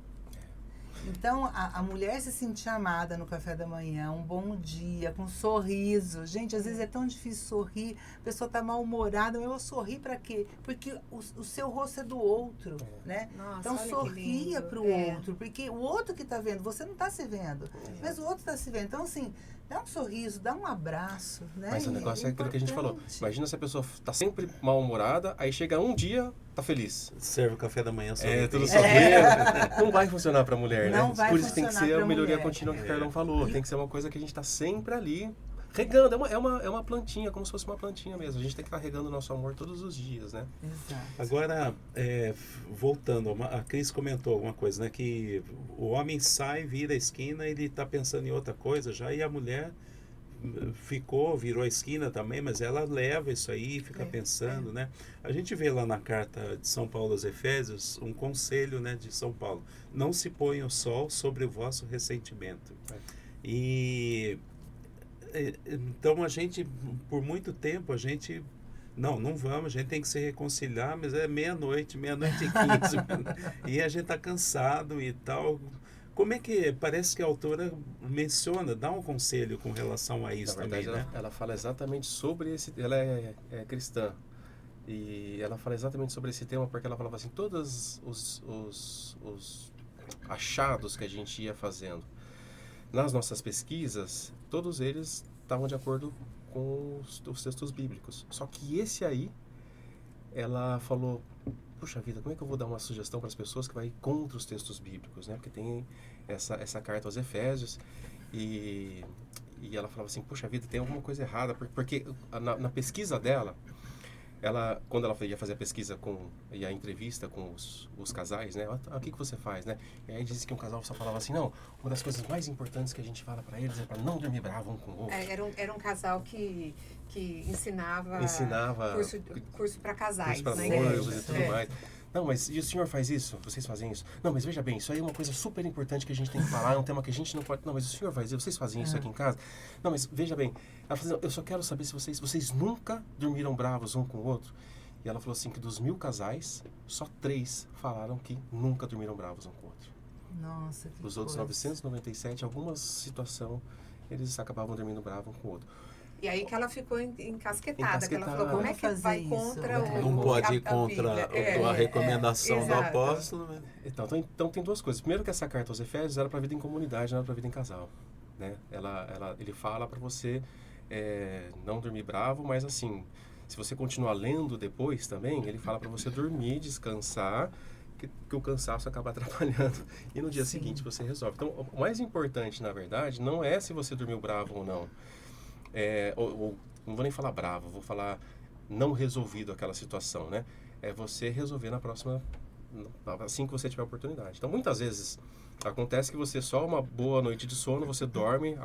Então, a mulher se sentir amada no café da manhã, um bom dia, com um sorriso. Gente, às vezes é tão difícil sorrir, a pessoa tá mal-humorada, mas eu vou sorrir pra quê? Porque o seu rosto é do outro, né? Nossa, Então, olha que sorria lindo. pro outro, porque o outro que tá vendo, você não tá se vendo, mas o outro tá se vendo. Então, assim, dá um sorriso, dá um abraço, né? Mas o negócio é aquilo que a gente falou. importante. Imagina se a pessoa tá sempre mal-humorada, aí chega um dia, tá feliz. Serve o café da manhã. Tudo sorrindo. Não vai funcionar pra mulher, Não né? vai Por isso tem que funcionar ser a pra melhoria mulher. contínua que o Carlão falou. Tem que ser uma coisa que a gente tá sempre ali regando. É uma plantinha, como se fosse uma plantinha mesmo. A gente tem que estar regando o nosso amor todos os dias, né? Exato. Agora, voltando, a Cris comentou alguma coisa, né? Que o homem sai, vira a esquina, ele está pensando em outra coisa já, e a mulher virou a esquina também, mas ela leva isso aí, fica pensando, né? A gente vê lá na carta de São Paulo aos Efésios um conselho, né, de São Paulo: não se ponha o sol sobre o vosso ressentimento. E então a gente, por muito tempo, não vamos, a gente tem que se reconciliar, mas é meia-noite e 15, e a gente tá cansado e tal. Como é que, parece que a autora menciona, dá um conselho com relação a isso também, né? Ela fala exatamente sobre esse... Ela é cristã. E ela fala exatamente sobre esse tema porque ela falava assim, todos os achados que a gente ia fazendo nas nossas pesquisas, todos eles estavam de acordo com os textos bíblicos. Só que esse aí, ela falou, puxa vida, como é que eu vou dar uma sugestão para as pessoas que vai contra os textos bíblicos, né? Porque tem essa carta aos Efésios e ela falava assim, puxa vida, tem alguma coisa errada, porque na pesquisa dela, quando ela ia fazer a pesquisa e a entrevista com os casais, né? O que você faz, né? E aí disse que um casal só falava assim, não, uma das coisas mais importantes que a gente fala para eles é para não dormir bravo um com o outro. Era um casal que ensinava curso para casais, curso para né? noivos e tudo mais. Não, mas e o senhor faz isso? Vocês fazem isso? Não, mas veja bem, isso aí é uma coisa super importante que a gente tem que falar, é um tema que a gente não pode... Não, mas o senhor faz isso? Vocês fazem isso aqui em casa? Não, mas veja bem, ela falou assim, eu só quero saber se vocês nunca dormiram bravos um com o outro. E ela falou assim que dos 1000 casais, só 3 falaram que nunca dormiram bravos um com o outro. Nossa, que Os outros 997, alguma situação, eles acabavam dormindo bravo um com o outro. E aí que ela ficou encasquetada, que ela falou, Encasquetada. como é que vai Isso? contra Não pode ir contra a recomendação do exato. apóstolo, né? Então tem duas coisas. Primeiro que essa carta aos Efésios era para a vida em comunidade, não era para a vida em casal, né? Ele fala para você não dormir bravo, mas assim, se você continuar lendo depois também, ele fala para você dormir, descansar, que o cansaço acaba atrapalhando e no dia seguinte você resolve. Então, o mais importante, na verdade, não é se você dormiu bravo ou não. Não vou nem falar bravo, vou falar não resolvido aquela situação, né? É você resolver na próxima, assim que você tiver oportunidade. Então, muitas vezes, Acontece que você só uma boa noite de sono, você dorme,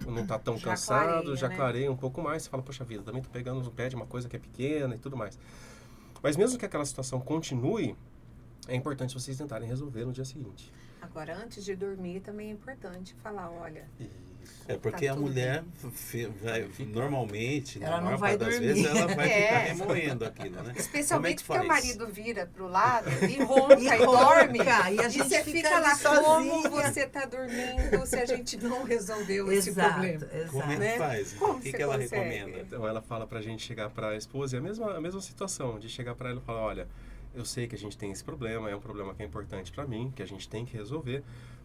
não tá tão Já cansado, clareia, já né? clareia um pouco mais, você fala, poxa vida, também tô pegando no pé de uma coisa que é pequena e tudo mais. Mas mesmo que aquela situação continue, é importante vocês tentarem resolver no dia seguinte. Agora, antes de dormir, também é importante falar, olha, É porque Tá a tudo mulher vai, normalmente, Ela na não maior vai parte das dormir. vezes, ela vai ficar É. remoendo aquilo, né? Como é especialmente que porque o faz? marido vira pro lado e ronca e dorme. E a E gente você fica fica lá, ali como sozinha. você tá dormindo se a gente não resolveu esse problema? Como é que Né? faz? Como O que você ela consegue? recomenda? Então ela fala pra gente chegar pra esposa, é a mesma situação, de chegar pra ela e falar, olha, eu sei que a gente tem esse problema, é um problema que é importante pra mim, que a gente tem que resolver,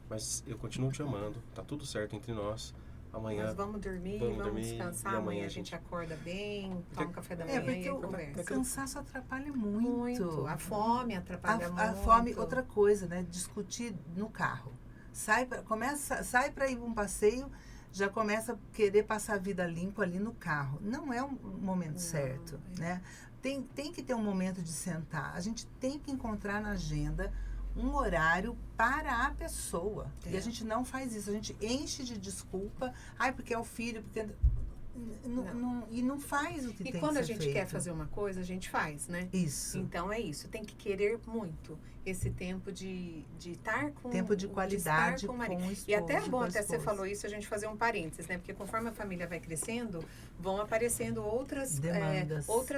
mas eu continuo te amando, tá tudo certo entre nós, amanhã... Nós vamos dormir, vamos vamos dormir, descansar, e amanhã a gente acorda bem, toma um café da É, manhã porque e o conversa. cansaço atrapalha muito. Muito. A fome atrapalha muito. A fome, outra coisa, né? Discutir no carro. Sai para ir para um passeio, já começa a querer passar a vida limpo ali no carro. Não é um momento certo, né? Tem que ter um momento de sentar. A gente tem que encontrar na agenda um horário para a pessoa. E a gente não faz isso. A gente enche de desculpa. Ai, porque é o filho, porque... E não faz o que tem que ser feito. E quando a gente quer fazer uma coisa, a gente faz, né? Isso. Então é isso, tem que querer muito esse tempo de estar com Tempo de qualidade com o com marido. o esposo, E até é bom, com a até você esposa. falou isso, a gente fazer um parênteses, né? Porque conforme a família vai crescendo, vão aparecendo outras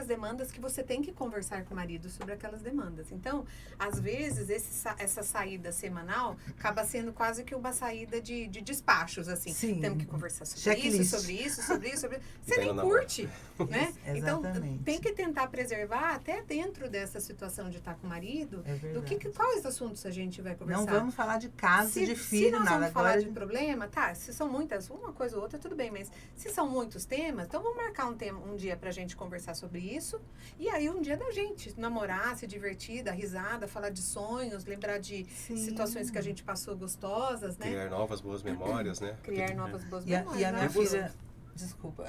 demandas que você tem que conversar com o marido sobre aquelas demandas. Então, às vezes, essa saída semanal acaba sendo quase que uma saída de despachos, assim. Sim. Temos que conversar sobre Checklist. isso, sobre isso, sobre isso, sobre isso. Você daí nem não curte, né? Então, Exatamente. tem que tentar preservar até dentro dessa situação de estar com o marido, É verdade. quais assuntos a gente vai conversar. Não vamos falar de casa, de Se filho, nós nada. vamos falar Agora de problema, tá, se são muitas, uma coisa ou outra, tudo bem, mas se são muitos temas, então vamos marcar um dia pra gente conversar sobre isso, e aí um dia da gente namorar, se divertir, dar risada, falar de sonhos, lembrar de Sim. situações que a gente passou gostosas, né? Criar novas boas memórias, né? Criar novas boas E a memórias. minha né? filha... Desculpa.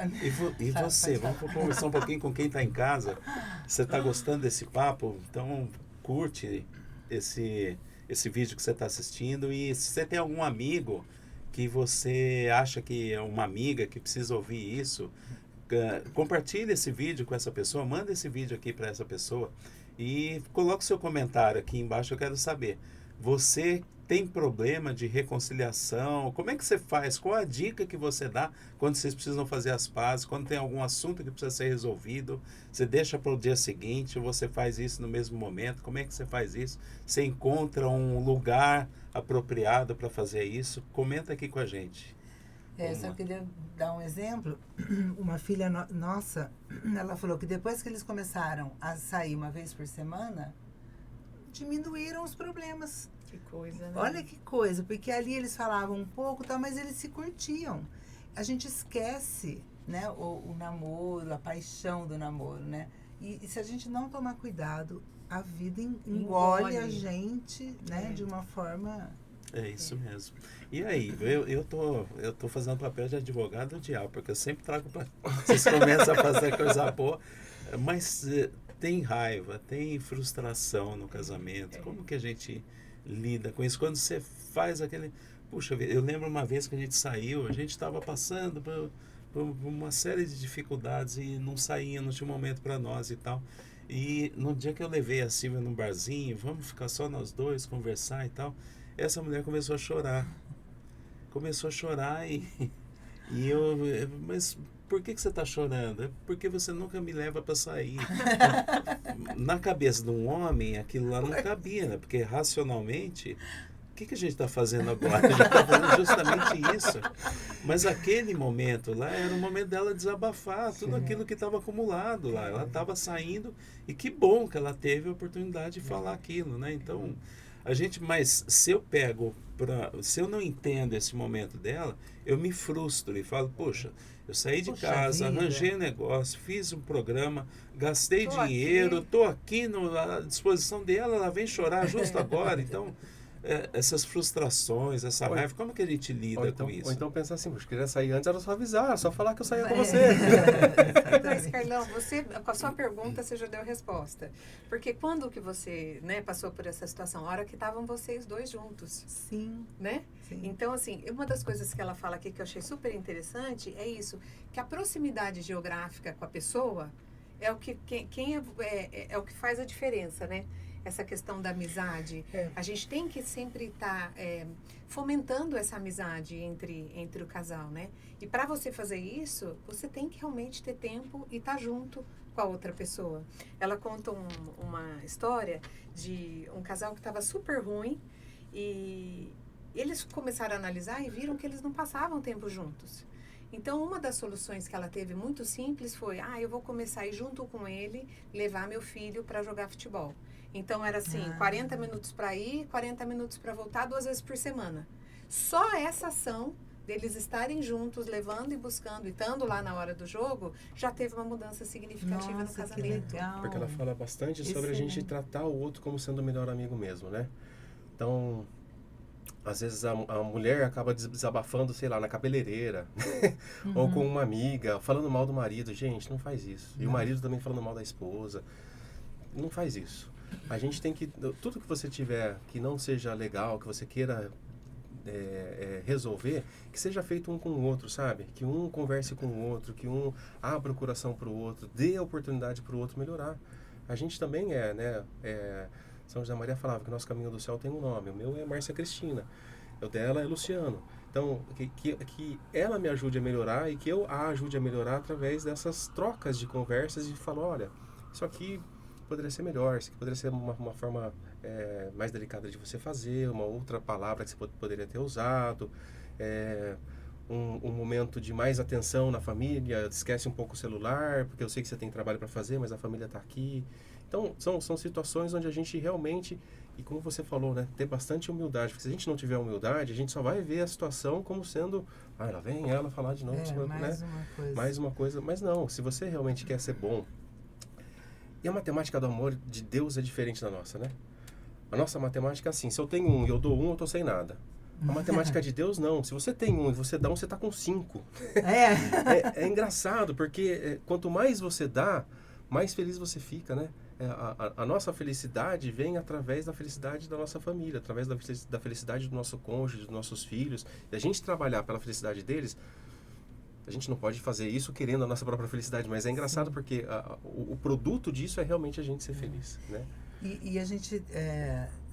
E Fala, você? pode Vamos conversar um pouquinho com quem está em casa. Você está gostando desse papo? Então curte esse vídeo que você está assistindo. E se você tem algum amigo que você acha que é uma amiga que precisa ouvir isso, compartilhe esse vídeo com essa pessoa, manda esse vídeo aqui para essa pessoa e coloque seu comentário aqui embaixo. Eu quero saber, você tem problema de reconciliação? Como é que você faz? Qual a dica que você dá quando vocês precisam fazer as pazes? Quando tem algum assunto que precisa ser resolvido, você deixa para o dia seguinte ou você faz isso no mesmo momento? Como é que você faz isso? Você encontra um lugar apropriado para fazer isso? Comenta aqui com a gente. Só queria dar um exemplo. Uma filha nossa, ela falou que depois que eles começaram a sair uma vez por semana, diminuíram os problemas. Que coisa, né? Olha que coisa, porque ali eles falavam um pouco, tal, mas eles se curtiam. A gente esquece, né, o namoro, a paixão do namoro, né? E se a gente não tomar cuidado, a vida engole a gente, né, de uma forma... É isso mesmo. E aí, eu tô fazendo papel de advogado do diabo, porque eu sempre trago para vocês começam a fazer coisa boa, mas tem raiva, tem frustração no casamento. Como que a gente lida com isso? Quando você faz aquele... Puxa, eu lembro uma vez que a gente saiu, a gente estava passando por uma série de dificuldades e não saía, não tinha momento para nós e tal. E no dia que eu levei a Silvia num barzinho, vamos ficar só nós dois, conversar e tal, essa mulher começou a chorar. Começou a chorar e eu... Mas por que você está chorando? É porque você nunca me leva para sair. Na cabeça de um homem, aquilo lá não cabia, né? Porque racionalmente, o que a gente está fazendo agora? A gente está fazendo justamente isso. Mas aquele momento lá era o momento dela desabafar tudo aquilo que estava acumulado lá. Ela estava saindo e que bom que ela teve a oportunidade de falar aquilo, né? Então, mas se eu não entendo esse momento dela, eu me frustro e falo, poxa, eu saí de casa, arranjei um negócio, fiz um programa, gastei dinheiro, estou aqui à disposição dela, ela vem chorar justo agora. Então, essas frustrações, essa raiva, como que a gente lida com isso? Ou então pensar assim, eu queria sair antes, era só avisar, só falar que eu saía com você. Mas, Carlão, você, com a sua pergunta, você já deu a resposta. Porque quando que você, né, passou por essa situação? A hora que estavam vocês dois juntos. Sim. Né? Sim. Então, assim, uma das coisas que ela fala aqui que eu achei super interessante é isso, que a proximidade geográfica com a pessoa é o que, é o que faz a diferença, né? Essa questão da amizade. A gente tem que sempre estar fomentando essa amizade entre o casal, né? E para você fazer isso, você tem que realmente ter tempo e estar junto com a outra pessoa. Ela conta uma história de um casal que estava super ruim e eles começaram a analisar e viram que eles não passavam tempo juntos. Então, uma das soluções que ela teve muito simples foi, eu vou começar a ir junto com ele, levar meu filho para jogar futebol. Então, era assim, 40 minutos para ir, 40 minutos para voltar, 2 vezes por semana. Só essa ação deles estarem juntos, levando e buscando, e estando lá na hora do jogo, já teve uma mudança significativa no casamento. Que legal. Porque ela fala bastante sobre a gente tratar o outro como sendo o melhor amigo mesmo, né? Então, às vezes a mulher acaba desabafando, sei lá, na cabeleireira, ou com uma amiga, falando mal do marido. Gente, não faz isso. E o marido também falando mal da esposa. Não faz isso. A gente tem que... Tudo que você tiver que não seja legal, que você queira resolver, que seja feito um com o outro, sabe? Que um converse com o outro, que um abra o coração para o outro, dê a oportunidade para o outro melhorar. A gente também né? São José Maria falava que o nosso caminho do céu tem um nome. O meu é Márcia Cristina. O dela é Luciano. Então, que ela me ajude a melhorar e que eu a ajude a melhorar através dessas trocas de conversas e falar, olha, isso aqui poderia ser melhor, isso aqui poderia ser uma forma mais delicada de você fazer, uma outra palavra que você poderia ter usado, um momento de mais atenção na família, esquece um pouco o celular, porque eu sei que você tem trabalho para fazer, mas a família está aqui. Então, são situações onde a gente realmente, e como você falou, né, ter bastante humildade, porque se a gente não tiver humildade, a gente só vai ver a situação como sendo, lá vem ela falar de novo, mais uma coisa, mas não, se você realmente quer ser bom, e a matemática do amor de Deus é diferente da nossa, né? A nossa matemática é assim, se eu tenho 1 e eu dou 1, eu tô sem nada. A matemática de Deus, não. Se você tem 1 e você dá 1, você tá com 5. É engraçado, porque quanto mais você dá, mais feliz você fica, né? A nossa felicidade vem através da felicidade da nossa família, através da felicidade do nosso cônjuge, dos nossos filhos. E a gente trabalhar pela felicidade deles, a gente não pode fazer isso querendo a nossa própria felicidade, mas é engraçado porque o produto disso é realmente a gente ser feliz, né? E a gente,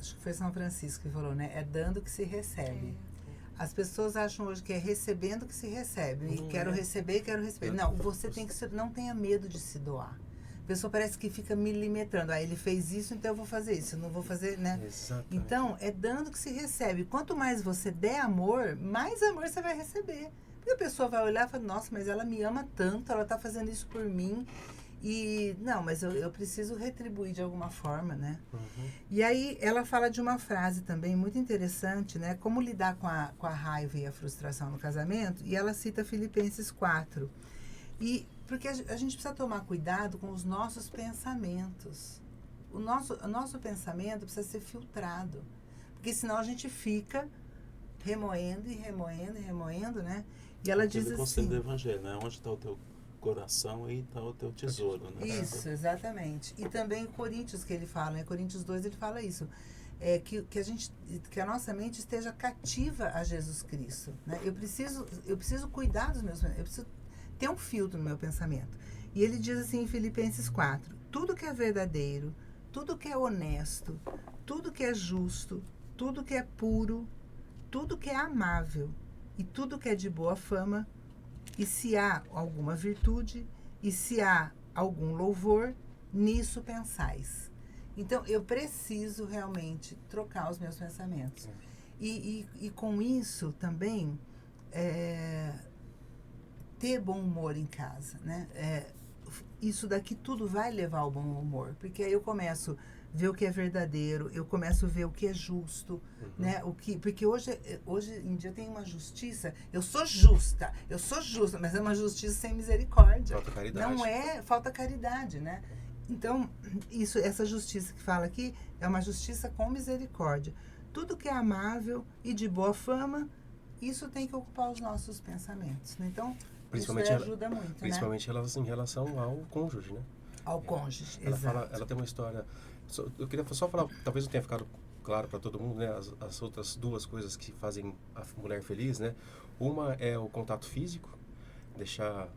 acho que foi São Francisco que falou, né? É dando que se recebe. As pessoas acham hoje que é recebendo que se recebe. E quero receber. Não, você tem que não tenha medo de se doar. A pessoa parece que fica milimetrando. Ele fez isso, então eu vou fazer isso. Eu não vou fazer, né? Exatamente. Então, é dando que se recebe. Quanto mais você der amor, mais amor você vai receber. Porque a pessoa vai olhar e falar, nossa, mas ela me ama tanto, ela está fazendo isso por mim. E, não, mas eu preciso retribuir de alguma forma, né? E aí, ela fala de uma frase também muito interessante, né? Como lidar com a raiva e a frustração no casamento. E ela cita Filipenses 4. Porque a gente precisa tomar cuidado com os nossos pensamentos. O nosso pensamento precisa ser filtrado. Porque senão a gente fica remoendo, né? E ela diz assim... O conselho do Evangelho, né? Onde está o teu coração, aí está o teu tesouro, né? Isso, exatamente. E também Coríntios que ele fala, né? Coríntios 2 ele fala isso. Que a nossa mente esteja cativa a Jesus Cristo, né? Eu preciso cuidar dos meus pensamentos, eu preciso ter um filtro no meu pensamento. E ele diz assim em Filipenses 4, tudo que é verdadeiro, tudo que é honesto, tudo que é justo, tudo que é puro, tudo que é amável e tudo que é de boa fama, e se há alguma virtude, e se há algum louvor, nisso pensais. Então, eu preciso realmente trocar os meus pensamentos. E com isso também, ter bom humor em casa, né? Isso daqui tudo vai levar ao bom humor, porque aí eu começo a ver o que é verdadeiro, eu começo a ver o que é justo, né? Porque hoje em dia tem uma justiça, eu sou justa, mas é uma justiça sem misericórdia. Falta caridade. Não é, falta caridade, né? Então, essa justiça que fala aqui é uma justiça com misericórdia. tudo que é amável e de boa fama, isso tem que ocupar os nossos pensamentos, né? Então, Principalmente isso ela- ajuda muito, Principalmente elas em relação ao cônjuge, né? né? Ao cônjuge, Ela exato. ela tem uma história. Eu queria só falar, talvez não tenha ficado claro para todo mundo, né? As outras duas coisas que fazem a mulher feliz, né? Uma é o contato físico, deixar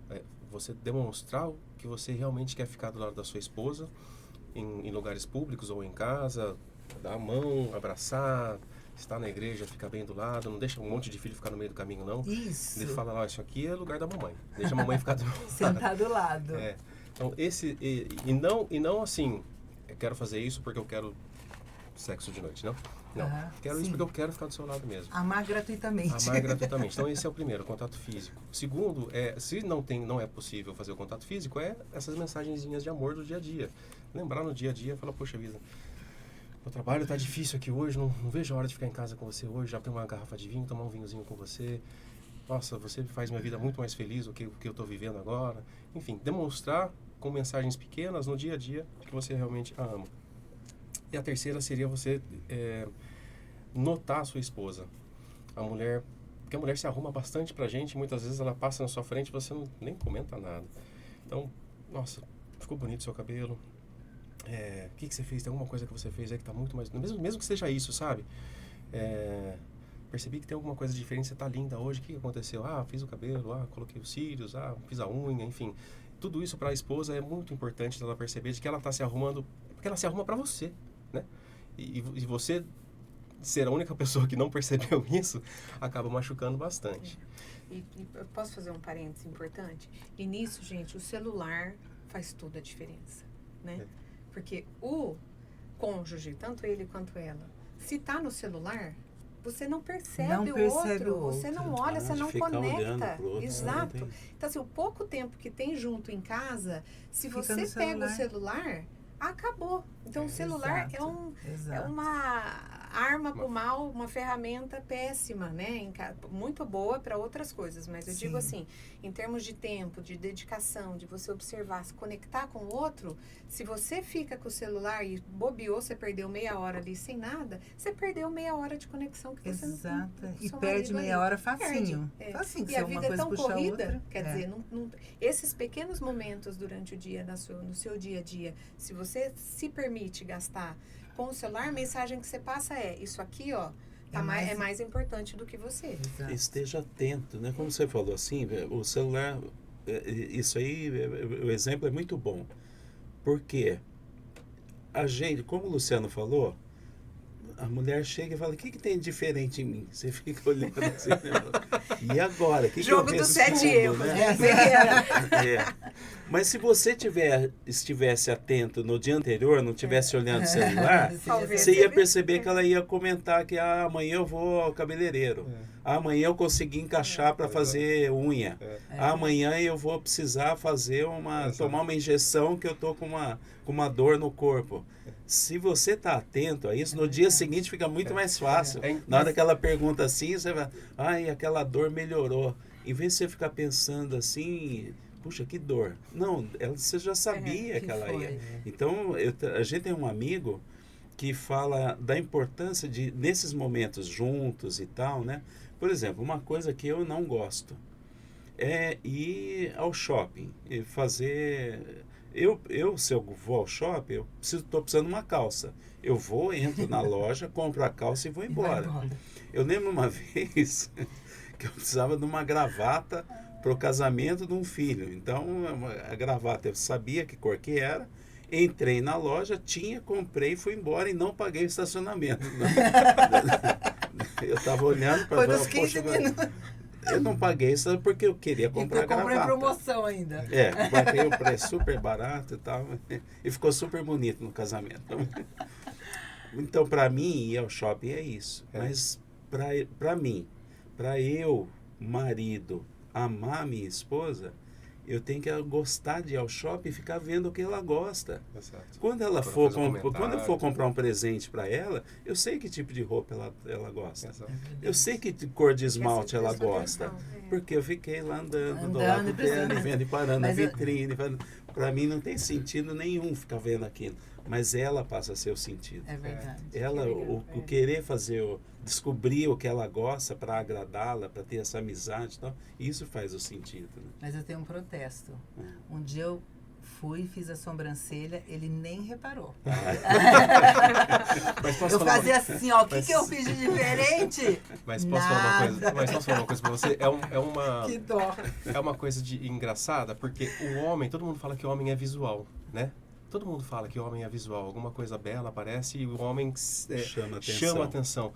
você demonstrar que você realmente quer ficar do lado da sua esposa, em lugares públicos ou em casa, dar a mão, abraçar, estar na igreja, ficar bem do lado, não deixa um monte de filho ficar no meio do caminho, não. Isso. Ele fala, ó, isso aqui é lugar da mamãe. Deixa a mamãe ficar do meu lado. Sentar do lado. É. Então, e não assim, eu quero fazer isso porque eu quero sexo de noite, não. Não, Aham, quero sim. isso porque eu quero ficar do seu lado mesmo. Amar gratuitamente. Amar gratuitamente. Então, esse é o primeiro, o contato físico. O segundo, se não é possível fazer o contato físico, é essas mensagenzinhas de amor do dia a dia. Lembrar no dia a dia, falar, poxa vida, meu trabalho tá difícil aqui hoje, não vejo a hora de ficar em casa com você hoje, já tenho uma garrafa de vinho, tomar um vinhozinho com você. Nossa, você faz minha vida muito mais feliz do que o que eu estou vivendo agora. Enfim, demonstrar com mensagens pequenas no dia a dia que você realmente a ama. E a terceira seria você notar a sua esposa. Porque a mulher se arruma bastante pra gente, muitas vezes ela passa na sua frente e você nem comenta nada. Então, nossa, ficou bonito o seu cabelo. O que você fez? Tem alguma coisa que você fez aí que tá muito mais... Mesmo que seja isso, sabe? Percebi que tem alguma coisa diferente, você tá linda hoje, o que aconteceu? Fiz o cabelo, coloquei os cílios, fiz a unha, enfim. Tudo isso para a esposa é muito importante ela perceber de que ela tá se arrumando, porque ela se arruma para você, né? E você ser a única pessoa que não percebeu isso, acaba machucando bastante. E eu posso fazer um parênteses importante? E nisso, gente, o celular faz toda a diferença, né? Porque o cônjuge, tanto ele quanto ela, se tá no celular, você não percebe, o outro, você não olha, você não conecta. Outro, exato. Tem... Então, assim, o pouco tempo que tem junto em casa, se Fica você pega o celular, acabou. Então, o celular é uma arma para o mal, uma ferramenta péssima, né? Muito boa para outras coisas, mas eu digo assim, em termos de tempo, de dedicação, de você observar, se conectar com o outro, se você fica com o celular e bobeou, você perdeu meia hora ali sem nada, você perdeu meia hora de conexão que você não tem. E perde meia hora facinho. Facinho, e a vida é tão corrida, quer dizer, esses pequenos momentos durante o dia, no seu dia a dia, se você se permite gastar com o celular, a mensagem que você passa isso aqui, ó, é mais importante do que você. Exato. Esteja atento, né? Como você falou assim, o celular, isso aí, o exemplo é muito bom. Porque a gente, como o Luciano falou, a mulher chega e fala, o que tem de diferente em mim? Você fica olhando assim, né? E agora? Jogo que eu dos 7 erros, né? Mas se você estivesse atento no dia anterior, não estivesse olhando o celular, você ia perceber que ela ia comentar que amanhã eu vou ao cabeleireiro. Amanhã eu consegui encaixar para fazer unha. Amanhã eu vou precisar tomar uma injeção que eu tô com uma dor no corpo. Se você está atento a isso, no dia seguinte fica muito mais fácil. Na hora que ela pergunta assim, você vai, aquela dor melhorou. Em vez de você ficar pensando assim, puxa, que dor. Não, você já sabia que ela ia. Então, a gente tem um amigo que fala da importância de, nesses momentos juntos e tal, né? Por exemplo, uma coisa que eu não gosto é ir ao shopping e fazer... se eu vou ao shopping, eu estou precisando de uma calça. Eu entro na loja, compro a calça e vou embora. Eu lembro uma vez que eu precisava de uma gravata para o casamento de um filho. Então, a gravata, eu sabia que cor que era, entrei na loja, comprei e fui embora e não paguei o estacionamento. Eu estava olhando para... Foi nos 15 minutos. Eu não paguei isso porque eu queria comprar gravata. Comprei em promoção ainda. Paguei um preço super barato e tal. E ficou super bonito no casamento. Então, para mim, ir ao shopping é isso. Mas, para mim, para eu, marido, amar minha esposa, eu tenho que gostar de ir ao shopping e ficar vendo o que ela gosta. Exato. Quando eu for comprar um presente para ela, eu sei que tipo de roupa ela gosta. Exato. Eu sei que cor de esmalte ela gosta. Porque eu fiquei lá andando do lado dela, vendo e parando na vitrine. Para mim não tem sentido nenhum ficar vendo aquilo. mas ela passa a ser o sentido. É verdade. Ela, o querer fazer, descobrir o que ela gosta para agradá-la, para ter essa amizade e tal, isso faz o sentido. Né? Mas eu tenho um protesto. Um dia eu fui, fiz a sobrancelha, ele nem reparou. Mas posso Eu falar fazia assim, ó, o que eu fiz de diferente? Mas posso falar uma coisa para você? Que dó. É uma coisa engraçada, porque o homem, todo mundo fala que o homem é visual, né? Todo mundo fala que o homem é visual. Alguma coisa bela aparece e o homem chama atenção.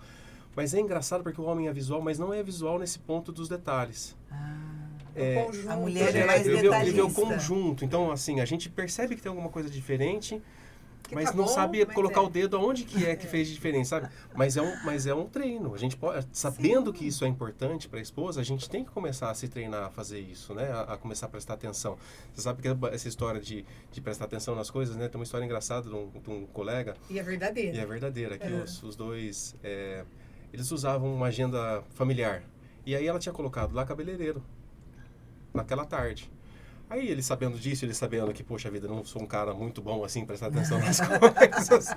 Mas é engraçado porque o homem é visual, mas não é visual nesse ponto dos detalhes. A mulher é mais ele detalhista. vê o conjunto. Então, assim, a gente percebe que tem alguma coisa diferente, mas tá não bom, sabe mas colocar o dedo aonde que é que fez de diferença, sabe? Mas é um treino. A gente pode, sabendo que isso é importante para a esposa, a gente tem que começar a se treinar a fazer isso, né? A começar a prestar atenção. Você sabe que essa história de prestar atenção nas coisas, né? Tem uma história engraçada de um colega. E é verdadeira. E é verdadeira. Que os dois, eles usavam uma agenda familiar. E aí ela tinha colocado lá cabeleireiro, naquela tarde. Aí ele sabendo disso, ele sabendo que, poxa vida, não sou um cara muito bom assim, prestar atenção nas coisas.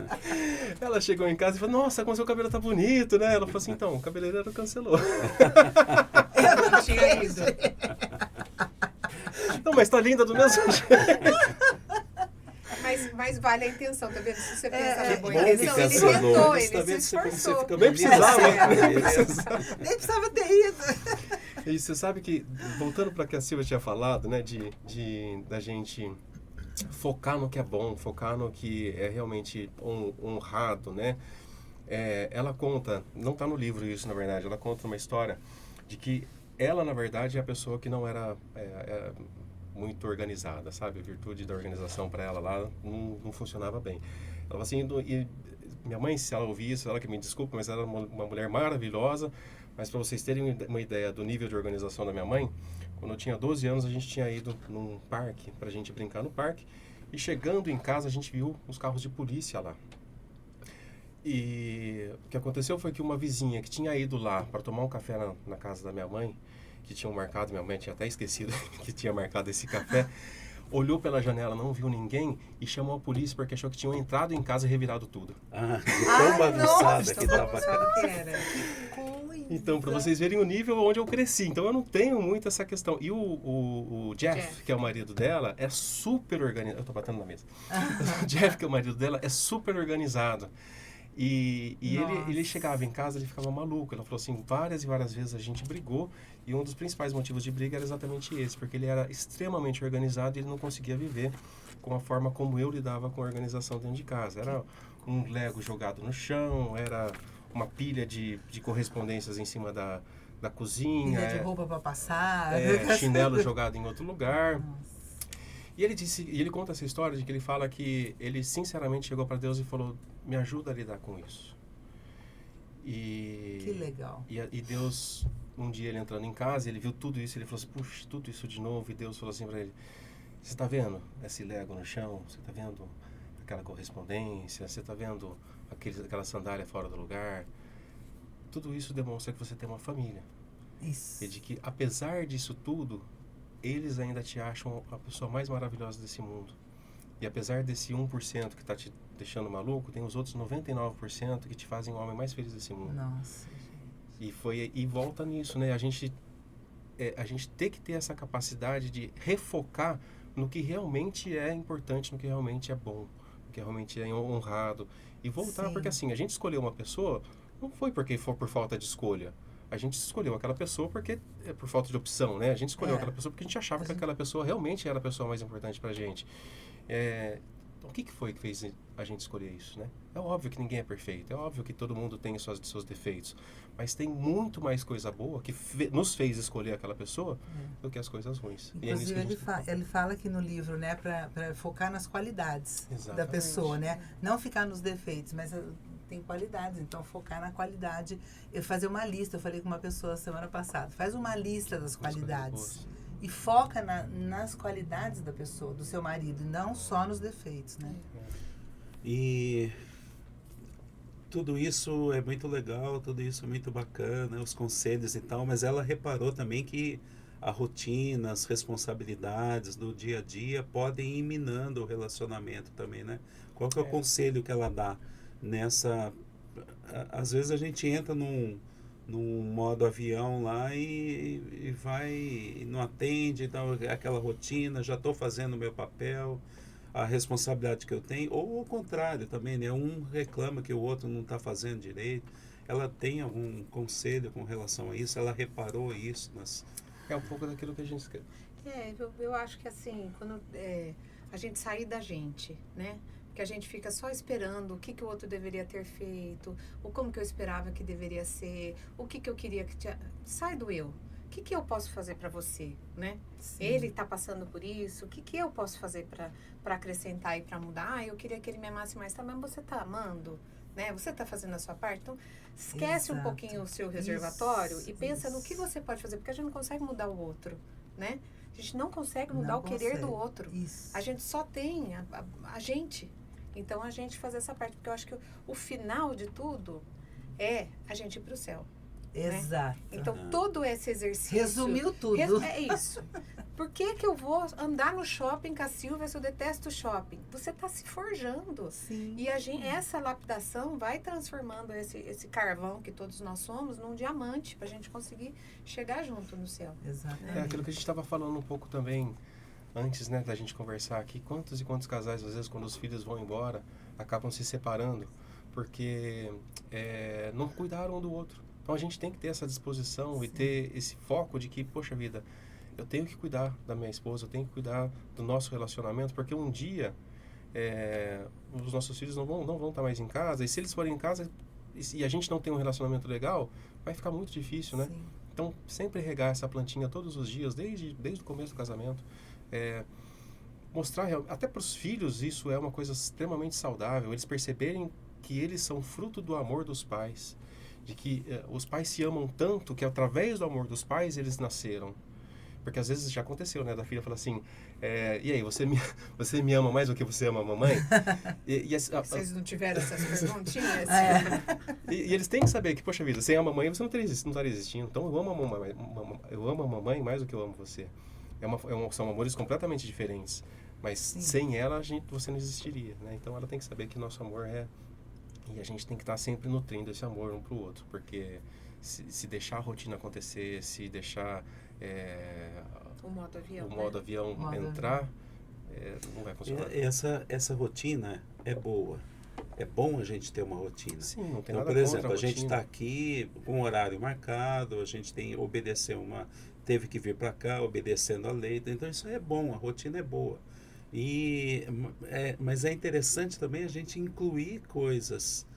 Ela chegou em casa e falou, nossa, como seu cabelo tá bonito, né? Ela falou assim, então, o cabeleireiro cancelou. Eu não tinha ido. Não, mas tá linda do mesmo jeito. Mas vale a intenção, tá vendo? Se você pensa na boa bom que intenção, ele cancelou. tentou, Isso, tá ele vendo? se Você esforçou. fica Nem bonito. precisava. Nem precisava ter ido. E você sabe que, voltando para o que a Silvia tinha falado, né, da gente focar no que é bom, focar no que é realmente honrado, né? Ela conta, não está no livro isso, na verdade, ela conta uma história de que ela, na verdade, é a pessoa que não era muito organizada, sabe? A virtude da organização para ela lá não funcionava bem. Ela falou assim, e minha mãe, se ela ouvir isso, ela que me desculpa, mas ela era uma mulher maravilhosa. Mas para vocês terem uma ideia do nível de organização da minha mãe, quando eu tinha 12 anos, a gente tinha ido num parque, para a gente brincar no parque. E chegando em casa, a gente viu os carros de polícia lá. E o que aconteceu foi que uma vizinha que tinha ido lá para tomar um café na casa da minha mãe, que tinham marcado, minha mãe tinha até esquecido que tinha marcado esse café, olhou pela janela, não viu ninguém e chamou a polícia porque achou que tinham entrado em casa e revirado tudo. De tão bagunçada nossa, que tava. Então, para vocês verem o nível onde eu cresci. Então, eu não tenho muito essa questão. E o Jeff, que é o marido dela, é super organizado. Eu tô batendo na mesa. O Jeff, que é o marido dela, é super organizado. E ele chegava em casa, ele ficava maluco. Ela falou assim, várias e várias vezes a gente brigou. E um dos principais motivos de briga era exatamente esse. Porque ele era extremamente organizado e ele não conseguia viver com a forma como eu lidava com a organização dentro de casa. Era um Lego jogado no chão, era uma pilha de correspondências em cima da cozinha. Pilha de roupa para passar. Chinelo jogado em outro lugar. Nossa. E ele conta essa história de que ele fala que ele sinceramente chegou para Deus e falou, me ajuda a lidar com isso. Que legal. E Deus, um dia ele entrando em casa, ele viu tudo isso, ele falou assim, puxa, tudo isso de novo. E Deus falou assim para ele, você está vendo esse Lego no chão? Você está vendo aquela correspondência? Você está vendo aquela sandália fora do lugar? Tudo isso demonstra que você tem uma família. Isso. E de que, apesar disso tudo, eles ainda te acham a pessoa mais maravilhosa desse mundo. E apesar desse 1% que está te deixando maluco, tem os outros 99% que te fazem o homem mais feliz desse mundo. Nossa, gente. E volta nisso, né? A gente tem que ter essa capacidade de refocar no que realmente é importante, no que realmente é bom, no que realmente é honrado. E voltar, Sim. porque assim, a gente escolheu uma pessoa, não foi porque foi por falta de escolha. A gente escolheu aquela pessoa porque é por falta de opção, né? A gente escolheu aquela pessoa porque a gente achava que aquela pessoa realmente era a pessoa mais importante pra gente. O que foi que fez a gente escolher isso, né? É óbvio que ninguém é perfeito, é óbvio que todo mundo tem seus defeitos, mas tem muito mais coisa boa que nos fez escolher aquela pessoa do que as coisas ruins. Inclusive, ele fala aqui no livro, né, para focar nas qualidades da pessoa, né? Não ficar nos defeitos, mas tem qualidades, então focar na qualidade. Eu fazer uma lista, eu falei com uma pessoa semana passada, faz uma lista das qualidades. E foca nas qualidades da pessoa, do seu marido, não só nos defeitos, né? E tudo isso é muito legal, tudo isso é muito bacana, os conselhos e tal, mas ela reparou também que a rotina, as responsabilidades do dia a dia podem ir minando o relacionamento também, né? Qual que é o conselho que ela dá nessa... Às vezes a gente entra num modo avião lá e vai, e não atende, então aquela rotina, já estou fazendo o meu papel, a responsabilidade que eu tenho, ou o contrário também, né? Um reclama que o outro não está fazendo direito. Ela tem algum conselho com relação a isso? Ela reparou isso? É um pouco daquilo que a gente quer. Eu acho que assim, quando a gente sair da gente, né? Que a gente fica só esperando o que o outro deveria ter feito, ou como que eu esperava que deveria ser, o que eu queria que... Sai do eu. O que eu posso fazer para você, né? Sim. Ele está passando por isso, o que eu posso fazer para acrescentar e para mudar? Eu queria que ele me amasse mais, tá? Mas você está amando, né? Você está fazendo a sua parte? Então, esquece um pouquinho o seu reservatório e pensa no que você pode fazer, porque a gente não consegue mudar o outro, né? A gente não consegue mudar o querer do outro. Isso. A gente só tem a gente. Então, a gente fazer essa parte, porque eu acho que o final de tudo é a gente ir para o céu. Exato. Né? Então, todo esse exercício... Resumiu tudo. É isso. Por que eu vou andar no shopping com a Silvia se eu detesto o shopping? Você está se forjando. Sim. E essa lapidação vai transformando esse carvão que todos nós somos num diamante para a gente conseguir chegar junto no céu. Exatamente. É aquilo que a gente estava falando um pouco também antes, né, da gente conversar aqui. Quantos e quantos casais, às vezes, quando os filhos vão embora, acabam se separando porque não cuidaram um do outro. Então, a gente tem que ter essa disposição. Sim. E ter esse foco de que, poxa vida, eu tenho que cuidar da minha esposa, eu tenho que cuidar do nosso relacionamento, porque um dia os nossos filhos não vão estar mais em casa, e se eles forem em casa e a gente não tem um relacionamento legal, vai ficar muito difícil, né? Sim. Então, sempre regar essa plantinha todos os dias, desde o começo do casamento. Mostrar, até para os filhos, isso é uma coisa extremamente saudável, eles perceberem que eles são fruto do amor dos pais, de que os pais se amam tanto que através do amor dos pais eles nasceram. Porque às vezes já aconteceu, né? Da filha fala assim, e aí, você me ama mais do que você ama a mamãe? Vocês não tiveram essas perguntinhas? E eles têm que saber que, poxa vida, sem a mamãe você não estaria existindo. Então eu amo a mamãe mais do que eu amo você. São amores completamente diferentes. Mas sim, sem ela, você não existiria, né? Então ela tem que saber que nosso amor e a gente tem que estar sempre nutrindo esse amor um pro outro. Porque se deixar a rotina acontecer, se deixar o modo avião entrar, não vai funcionar. Essa rotina é boa. É bom a gente ter uma rotina. Sim, não tem então, nada por exemplo, a gente está aqui com um horário marcado, a gente teve que vir para cá obedecendo a lei. Então isso é bom, a rotina é boa. Mas é interessante também a gente incluir coisas,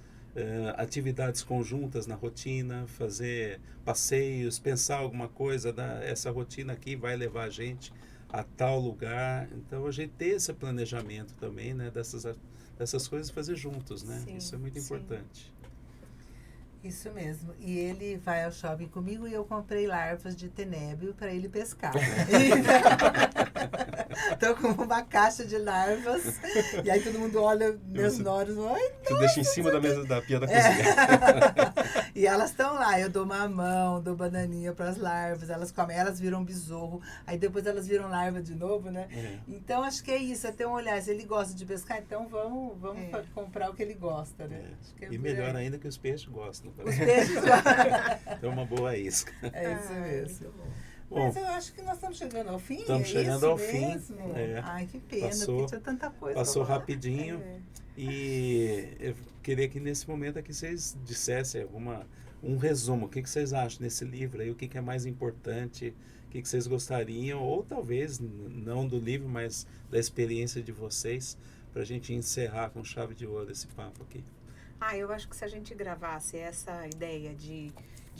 atividades conjuntas na rotina, fazer passeios, pensar alguma coisa, essa rotina aqui vai levar a gente a tal lugar. Então a gente ter esse planejamento também, né, dessas coisas, fazer juntos, né? Sim, isso é muito importante. Isso mesmo. E ele vai ao shopping comigo e eu comprei larvas de tenébrio para ele pescar. Tô com uma caixa de larvas e aí todo mundo olha meus noros. Você deixa em cima da mesa da pia da cozinha. E elas estão lá. Eu dou mamão, dou bananinha para as larvas. Elas comem, elas viram besouro. Aí depois elas viram larva de novo, né? Então acho que é isso, é ter um olhar. Se ele gosta de pescar, então vamos comprar o que ele gosta, né? Acho que e melhor ainda que os peixes gostam. Os peixes então uma boa isca. É isso mesmo. Bom, mas eu acho que nós estamos chegando ao fim. Estamos chegando ao fim. Ai, que pena, porque tinha tanta coisa. Passou rapidinho. E eu queria que nesse momento aqui vocês dissessem um resumo. O que vocês acham desse livro aí? O que é mais importante? O que vocês gostariam? Ou talvez não do livro, mas da experiência de vocês, para a gente encerrar com chave de ouro esse papo aqui. Eu acho que se a gente gravasse essa ideia de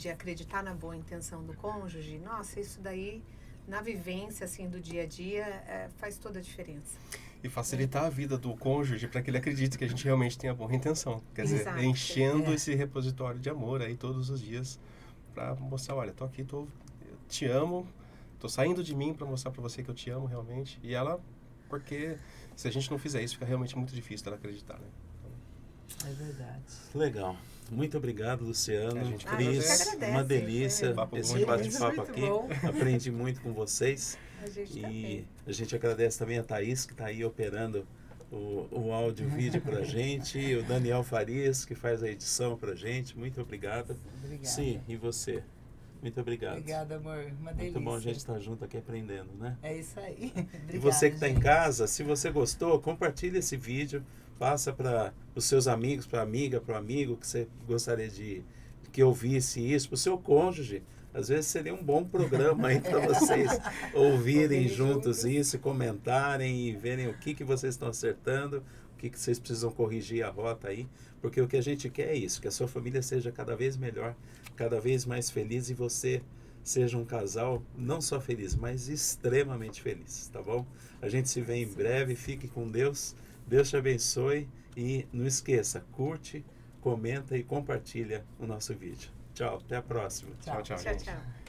acreditar na boa intenção do cônjuge, nossa, isso daí, na vivência, assim, do dia a dia, faz toda a diferença. E facilitar a vida do cônjuge para que ele acredite que a gente realmente tem a boa intenção. Quer dizer, enchendo esse repositório de amor aí todos os dias para mostrar, olha, tô aqui, eu te amo, tô saindo de mim para mostrar para você que eu te amo realmente. E ela, porque se a gente não fizer isso, fica realmente muito difícil dela acreditar, né? É verdade. Legal. Muito obrigado, Luciano, A gente Cris. agradece. Uma delícia Papo esse muito bate-papo muito aqui. bom. Aprendi muito com vocês. A gente E também. a gente agradece também a Thaís, que está aí operando o áudio e o vídeo para a gente. O Daniel Farias, que faz a edição para a gente. Muito obrigado. Obrigada. Sim, e você? Muito obrigado. Obrigada, amor. Uma delícia. Muito bom a gente estar junto aqui aprendendo, né? É isso aí. E Obrigada, você que está em gente. casa, se você gostou, compartilhe esse vídeo, passa para os seus amigos, para a amiga, para o amigo que você gostaria de que ouvisse isso, para o seu cônjuge. Às vezes seria um bom programa aí para vocês ouvirem Ouvirem juntos juntos. isso, comentarem e verem o que vocês estão acertando, o que vocês precisam corrigir a rota aí, porque o que a gente quer é isso, que a sua família seja cada vez melhor, cada vez mais feliz e você seja um casal não só feliz, mas extremamente feliz, tá bom? A gente se vê em breve, fique com Deus, Deus te abençoe e não esqueça, curte, comenta e compartilha o nosso vídeo. Tchau, até a próxima. Tchau, Tchau, gente. tchau.